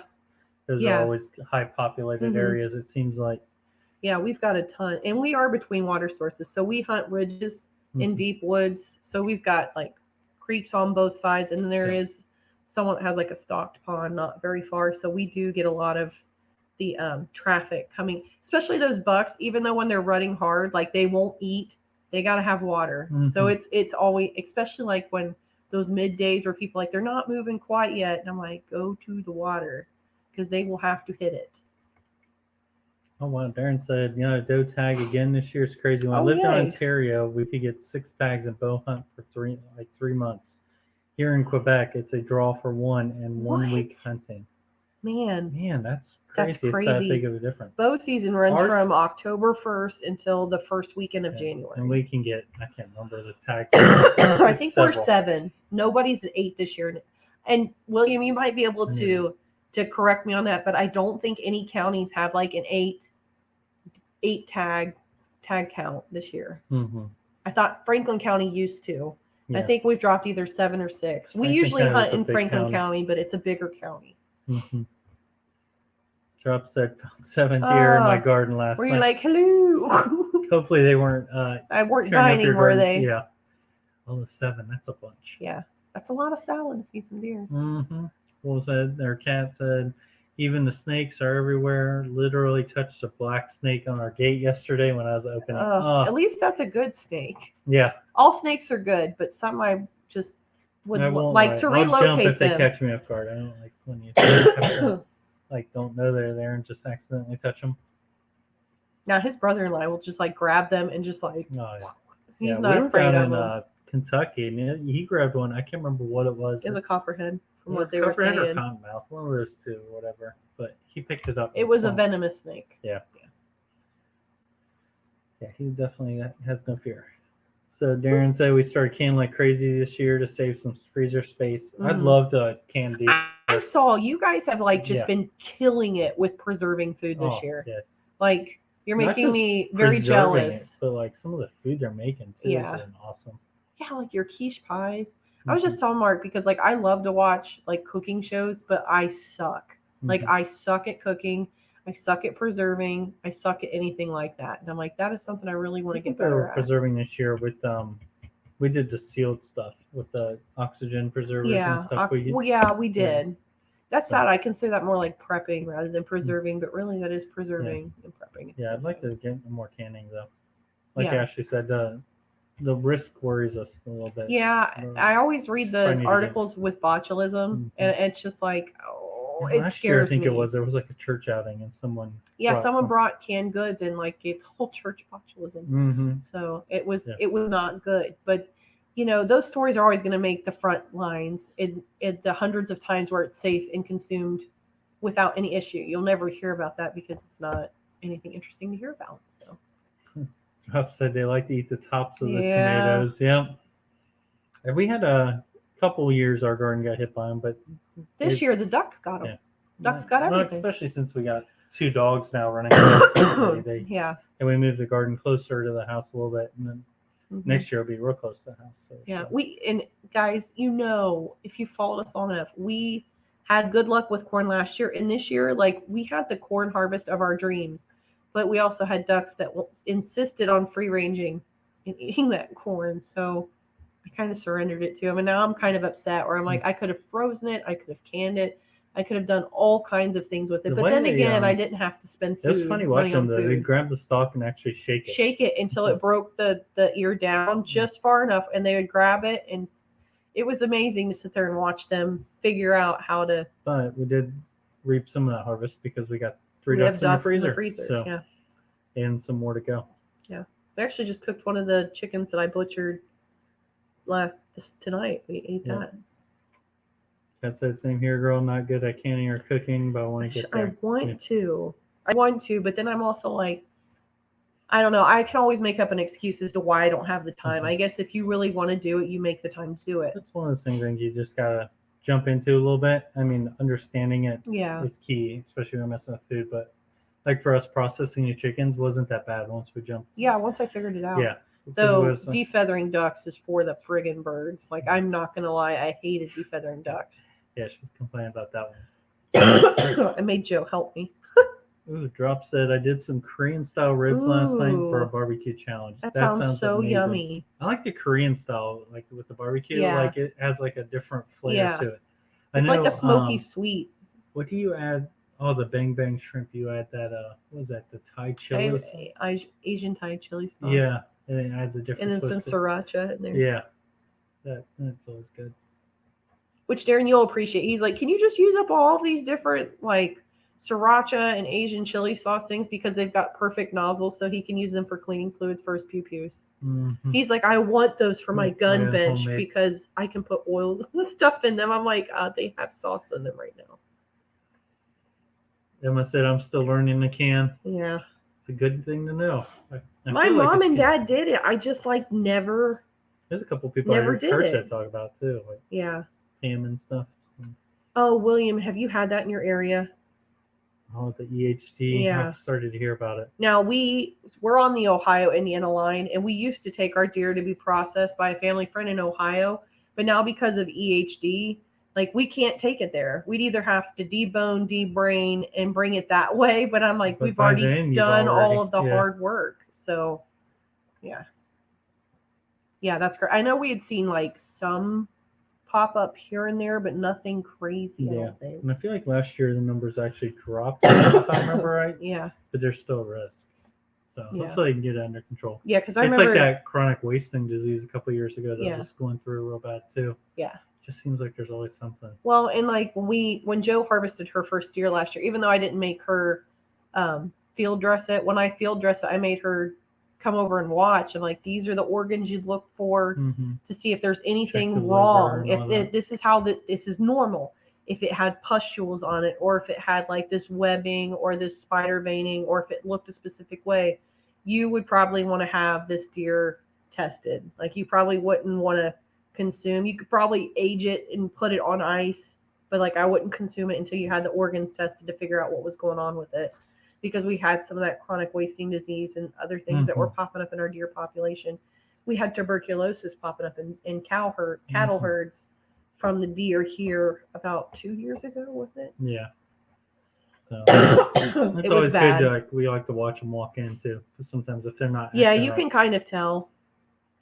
Those are always high populated areas, it seems like. Yeah, we've got a ton. And we are between water sources. So we hunt ridges in deep woods. So we've got like creeks on both sides. And then there is someone that has like a stocked pond not very far. So we do get a lot of the traffic coming, especially those bucks, even though when they're running hard, like they won't eat, they got to have water. So it's always, especially like when those middays where people like, they're not moving quite yet. And I'm like, go to the water because they will have to hit it. Oh wow! Darren said, doe tag again this year is crazy. When I lived in Ontario, we could get 6 tags and bow hunt for 3 months. Here in Quebec, it's a draw for 1 and 1 week hunting. Man, that's crazy. It's that big of a difference. Bow season runs from October 1st until the first weekend of January. And we can get, I can't remember the tag. I think we're 7. Nobody's at 8 this year. And William, you might be able to correct me on that, but I don't think any counties have like an 8 tag count this year. I thought Franklin County used to. I think we've dropped either 7 or 6. We usually hunt in Franklin County, but it's a bigger county. Drop said 7 deer in my garden last night. Were you like, hello? Hopefully they weren't. I weren't dining, were they? Yeah. Oh, 7. That's a bunch. Yeah, that's a lot of salad to feed some deers. Well said. Their cat said, even the snakes are everywhere. Literally touched a black snake on our gate yesterday when I was opening. At least that's a good snake. Yeah. All snakes are good, but some I just would like to relocate I'll jump if them. they catch me off guard. I don't like when you like don't know they're there and just accidentally touch them. Now his brother-in-law will just like grab them and just like. He's not we were afraid down of them. in Kentucky, and he grabbed one. I can't remember what it was. It was a copperhead, from It what was they were copperhead saying. or cottonmouth, one of those two, or whatever. But he picked it up. It was a venomous snake. Yeah, he definitely has no fear. So Darren said we started canning like crazy this year to save some freezer space. I'd love to can deer. I saw you guys have like just been killing it with preserving food this year. Yeah. Like you're making me very jealous. But like some of the food they're making too is awesome. Yeah, like your quiche pies. I was just telling Mark because like I love to watch like cooking shows, but I suck. Like I suck at cooking. I suck at preserving. I suck at anything like that. And I'm like, that is something I really want to get better at. Preserving this year with we did the sealed stuff with the oxygen preservers and stuff. We did. That's that. I consider that more like prepping rather than preserving, but really that is preserving and prepping. Yeah, I'd like to get more canning though. like Yeah. Ashley said, the risk worries us a little bit. Yeah, I always read Probably need the to articles with botulism, Mhm. and it's just like, oh, And it last year, I scares think me. there was like a church outing, and someone Yeah, someone some. brought canned goods and like gave the whole church botulism. Mm-hmm. So Yeah. it was not good. But those stories are always going to make the front lines in the hundreds of times where it's safe and consumed without any issue. You'll never hear about that because it's not anything interesting to hear about. So Drop said they like to eat the tops of the yeah, tomatoes. Yep. And we had a couple years our garden got hit by them, but this year the ducks got them. Yeah. Ducks got well, everything. especially since we got 2 dogs now running around. Yeah. And we moved the garden closer to the house a little bit, and then Mhm. next year it'll be real close to the house. So Yeah, and guys, if you followed us long enough, we had good luck with corn last year, and this year, like we had the corn harvest of our dreams, but we also had ducks that insisted on free ranging and eating that corn. So I kind of surrendered it to them, and now I'm kind of upset. Where I'm like, I could have frozen it, I could have canned it, I could have done all kinds of things with it. But then again, I didn't have to spend food. It was funny watching them. They grab the stalk and actually shake it until it broke the ear down just far enough, and they would grab it, and it was amazing to sit there and watch them figure out how to. But we did reap some of that harvest because we got 3 ducks in the freezer. So, yeah, and some more to go. Yeah, we actually just cooked one of the chickens that I butchered tonight. We ate that. That said, same here, girl. Not good at canning or cooking, but I want to get there. I want to, but then I'm also like, I don't know. I can always make up an excuse as to why I don't have the time. I guess if you really want to do it, you make the time to do it. That's one of those things that you just gotta jump into a little bit. I mean, understanding it is key, especially when messing with food. But like for us, processing the chickens wasn't that bad once we jumped. Yeah, once I figured it out. Yeah. Though defeathering ducks is for the friggin' birds. Like, I'm not gonna lie, I hated defeathering ducks. Yeah, she was complaining about that one. I made Joe help me. Ooh, Drop said I did some Korean style ribs last night for a barbecue challenge. That sounds so amazing. yummy. I like the Korean style, like with the barbecue. Yeah. Like it has like a different flavor to it. It's like a smoky sweet. What do you add? Oh, the bang bang shrimp. You add that. What was that? The Thai chili. Asian Thai chili sauce. Yeah, and it adds a different. And then some sriracha in there. Yeah, that's always good. Which Darren, you'll appreciate. He's like, can you just use up all these different like sriracha and Asian chili sauce things because they've got perfect nozzles, so he can use them for cleaning fluids for his pew-pews. Mm-hmm. He's like, I want those for my gun bench because I can put oils and stuff in them. I'm like, they have sauce in them right now. Emma said, I'm still learning to can. Yeah. It's a good thing to know. My mom and dad did it. I just like never. There's a couple people at church that talk about it too. Like ham and stuff. Oh, William, have you had that in your area? Oh, the EHD. Yeah. I've started to hear about it. Now we're on the Ohio-Indiana line, and we used to take our deer to be processed by a family friend in Ohio, but now because of EHD, like we can't take it there. We'd either have to debone, debrain, and bring it that way. But I'm like, we've already done all of the hard work. So, yeah, that's great. I know we had seen like some pop up here and there, but nothing crazy. Yeah, I don't think. And I feel like last year the numbers actually dropped, if I remember right. Yeah, but there's still a risk. So hopefully I can get it under control. Yeah, because it's like that chronic wasting disease a couple of years ago that was going through real bad too. Yeah. Just seems like there's always something. Well, and like when Joe harvested her first deer last year, even though I didn't make her field dress it, when I field dress it, I made her come over and watch. And like, these are the organs you'd look for to see if there's anything wrong. If this is how this is normal. If it had pustules on it, or if it had like this webbing or this spider veining, or if it looked a specific way, you would probably want to have this deer tested. Like, you probably wouldn't want to consume. You could probably age it and put it on ice, but like I wouldn't consume it until you had the organs tested to figure out what was going on with it, because we had some of that chronic wasting disease and other things that were popping up in our deer population. We had tuberculosis popping up in cattle herds from the deer here about 2 years ago, was it? Yeah. So it's always good to we like to watch them walk in too, because sometimes if they're not you can kind of tell.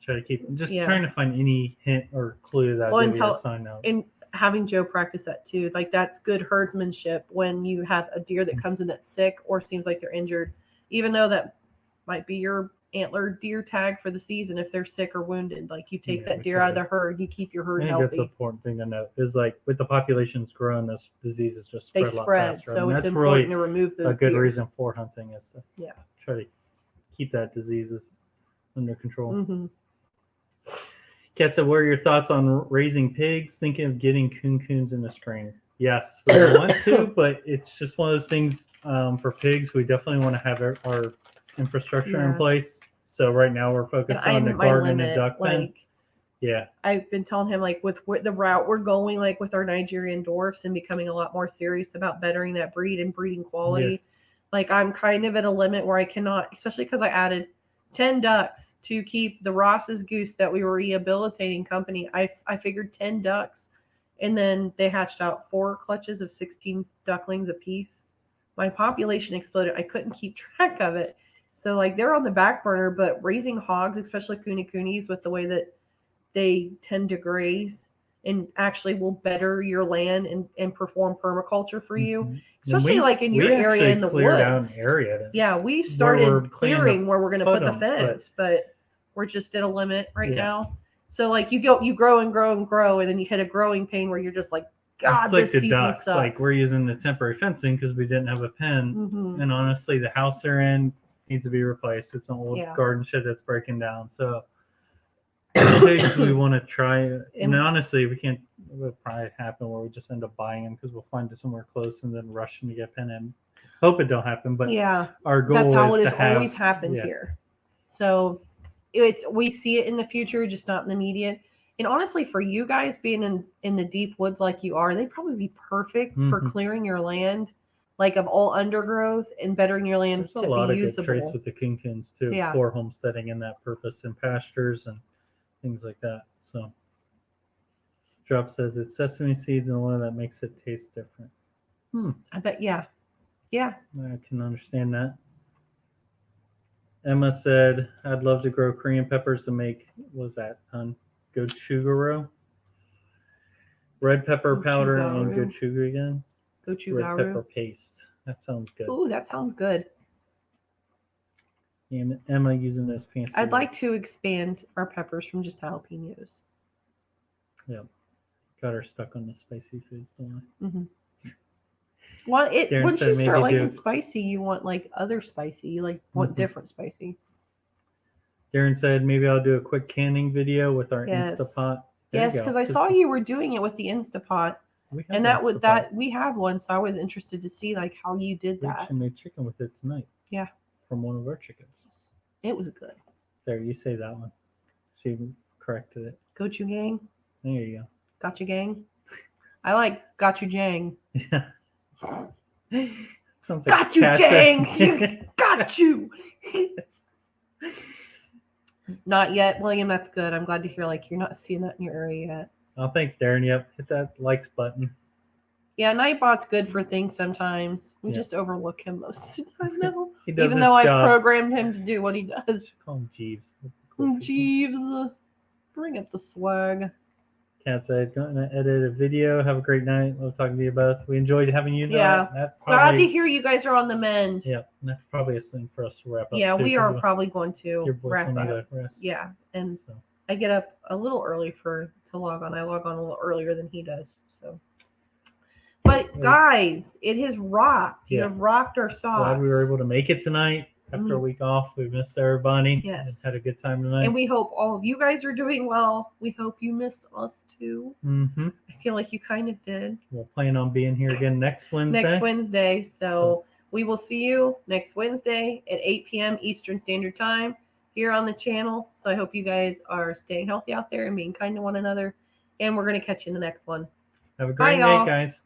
Try to keep trying to find any hint or clue that give you a sign out. And having Joe practice that too, like that's good herdsmanship when you have a deer that comes in that's sick or seems like they're injured, even though that might be your antler deer tag for the season if they're sick or wounded. Like you take Yeah, that we deer out of try the herd, you keep your I herd think that's an healthy. important thing to note. Is like with the populations growing, those diseases just They spread a lot spread, faster. so and it's that's important really to remove a those good deer. reason for hunting is to Yeah. try to keep that diseases under control. Mm-hmm. Kat said, what are your thoughts on raising pigs? Thinking of getting coons in the spring. Yes, we want to, but it's just one of those things for pigs. We definitely want to have our infrastructure in Yeah. place. So right now we're And focused on the I'm my garden and limit. duck pen. Like Yeah, I've been telling him, like with the route we're going, like with our Nigerian dwarfs and becoming a lot more serious about bettering that breed and breeding quality. Like I'm kind of at a limit where I cannot, especially because I added 10 ducks to keep the Ross's goose that we were rehabilitating company. I figured 10 ducks, and then they hatched out 4 clutches of 16 ducklings apiece. My population exploded. I couldn't keep track of it. So like they're on the back burner, but raising hogs, especially coonies, with the way that they tend to graze and actually will better your land and perform permaculture for you, Mhm. especially like in your area in the cleared out woods. an area. Yeah, we we're started planning to clearing where we're going to put put the them, fence, but we're just at a limit right Yeah. now. So like you grow and grow and grow, and then you hit a growing pain where you're just like, God, It's like this the season ducks. sucks. Like we're using the temporary fencing because we didn't have a pen, Mhm. and honestly, the house they're in needs to be replaced. It's an old Yeah. garden shed that's breaking down. So the pigs we want to try, and honestly, we can't. It will probably happen where we just end up buying them because we'll find it somewhere close and then rushing to get pen in. Hope it don't happen, but yeah, our goal that's how is it to has have, always happened yeah. here. So we see it in the future, just not in the immediate. And honestly, for you guys being in the deep woods like you are, they'd probably be perfect for Mhm. clearing your land, like of all undergrowth and bettering your land There's a to lot be of usable. good traits with the coons too Yeah. for homesteading and that purpose and pastures and things like that. So Drop says it's sesame seeds and oil that makes it taste different. I bet, yeah. I can understand that. Emma said, I'd love to grow Korean peppers to make, what was that, gochujaro? Red pepper powder and Gochugaru. gochugaru. Red Gochugaru. pepper paste. That sounds good. Ooh, that sounds good. And Emma using those fancy I'd like words. to expand our peppers from just jalapenos. Yeah. Got her stuck on the spicy foods, don't I? Mm-hmm. Well, Darren once said you maybe start liking do- spicy, you want like other spicy. You like want Mhm. different spicy. Darren said maybe I'll do a quick canning video with our Yes. Instapot. There you Yes, go. because I saw you were doing it with the Instapot, We have and an that would Instapot. that we have one, so I was interested to see like how you did We that. actually made chicken with it tonight. Yeah. From one of our chickens. It was good. There, you say that one. She corrected it. Gochu gang, There you go. gotcha gang. I like gotcha jang. Yeah. Sounds like Got you, cat Jang! Got you. Not yet, William. That's good. I'm glad to hear like you're not seeing that in your area yet. Oh, thanks, Darren. Yep, hit that likes button. Yeah, Nightbot's good for things sometimes. We Yeah. just overlook him most of the time, though. He does Even his though I job. programmed him to do what he does. Call him Jeeves. Cool people. Jeeves, bring up the swag. Cat said, going to edit a video. Have a great night. Love talking to you both. We enjoyed having you. Yeah. That's Glad to probably, hear you guys are on the mend. yeah, that's probably a thing for us to wrap up. Yeah, too, we are 'cause probably going your to voice wrap will need up. a rest. Yeah, and So. I get up a little early to log on. I log on a little earlier than he does. So, but guys, it has rocked. You Yeah. have rocked our socks. Glad we were able to make it tonight after a week off. We missed everybody. Yes. Had a good time tonight. And we hope all of you guys are doing well. We hope you missed us too. Mm-hmm. I feel like you kind of did. We'll plan on being here again next Wednesday. Next Wednesday. So we will see you next Wednesday at 8 p.m. Eastern Standard Time here on the channel. So I hope you guys are staying healthy out there and being kind to one another. And we're going to catch you in the next one. Have a great Bye, y'all. night, guys.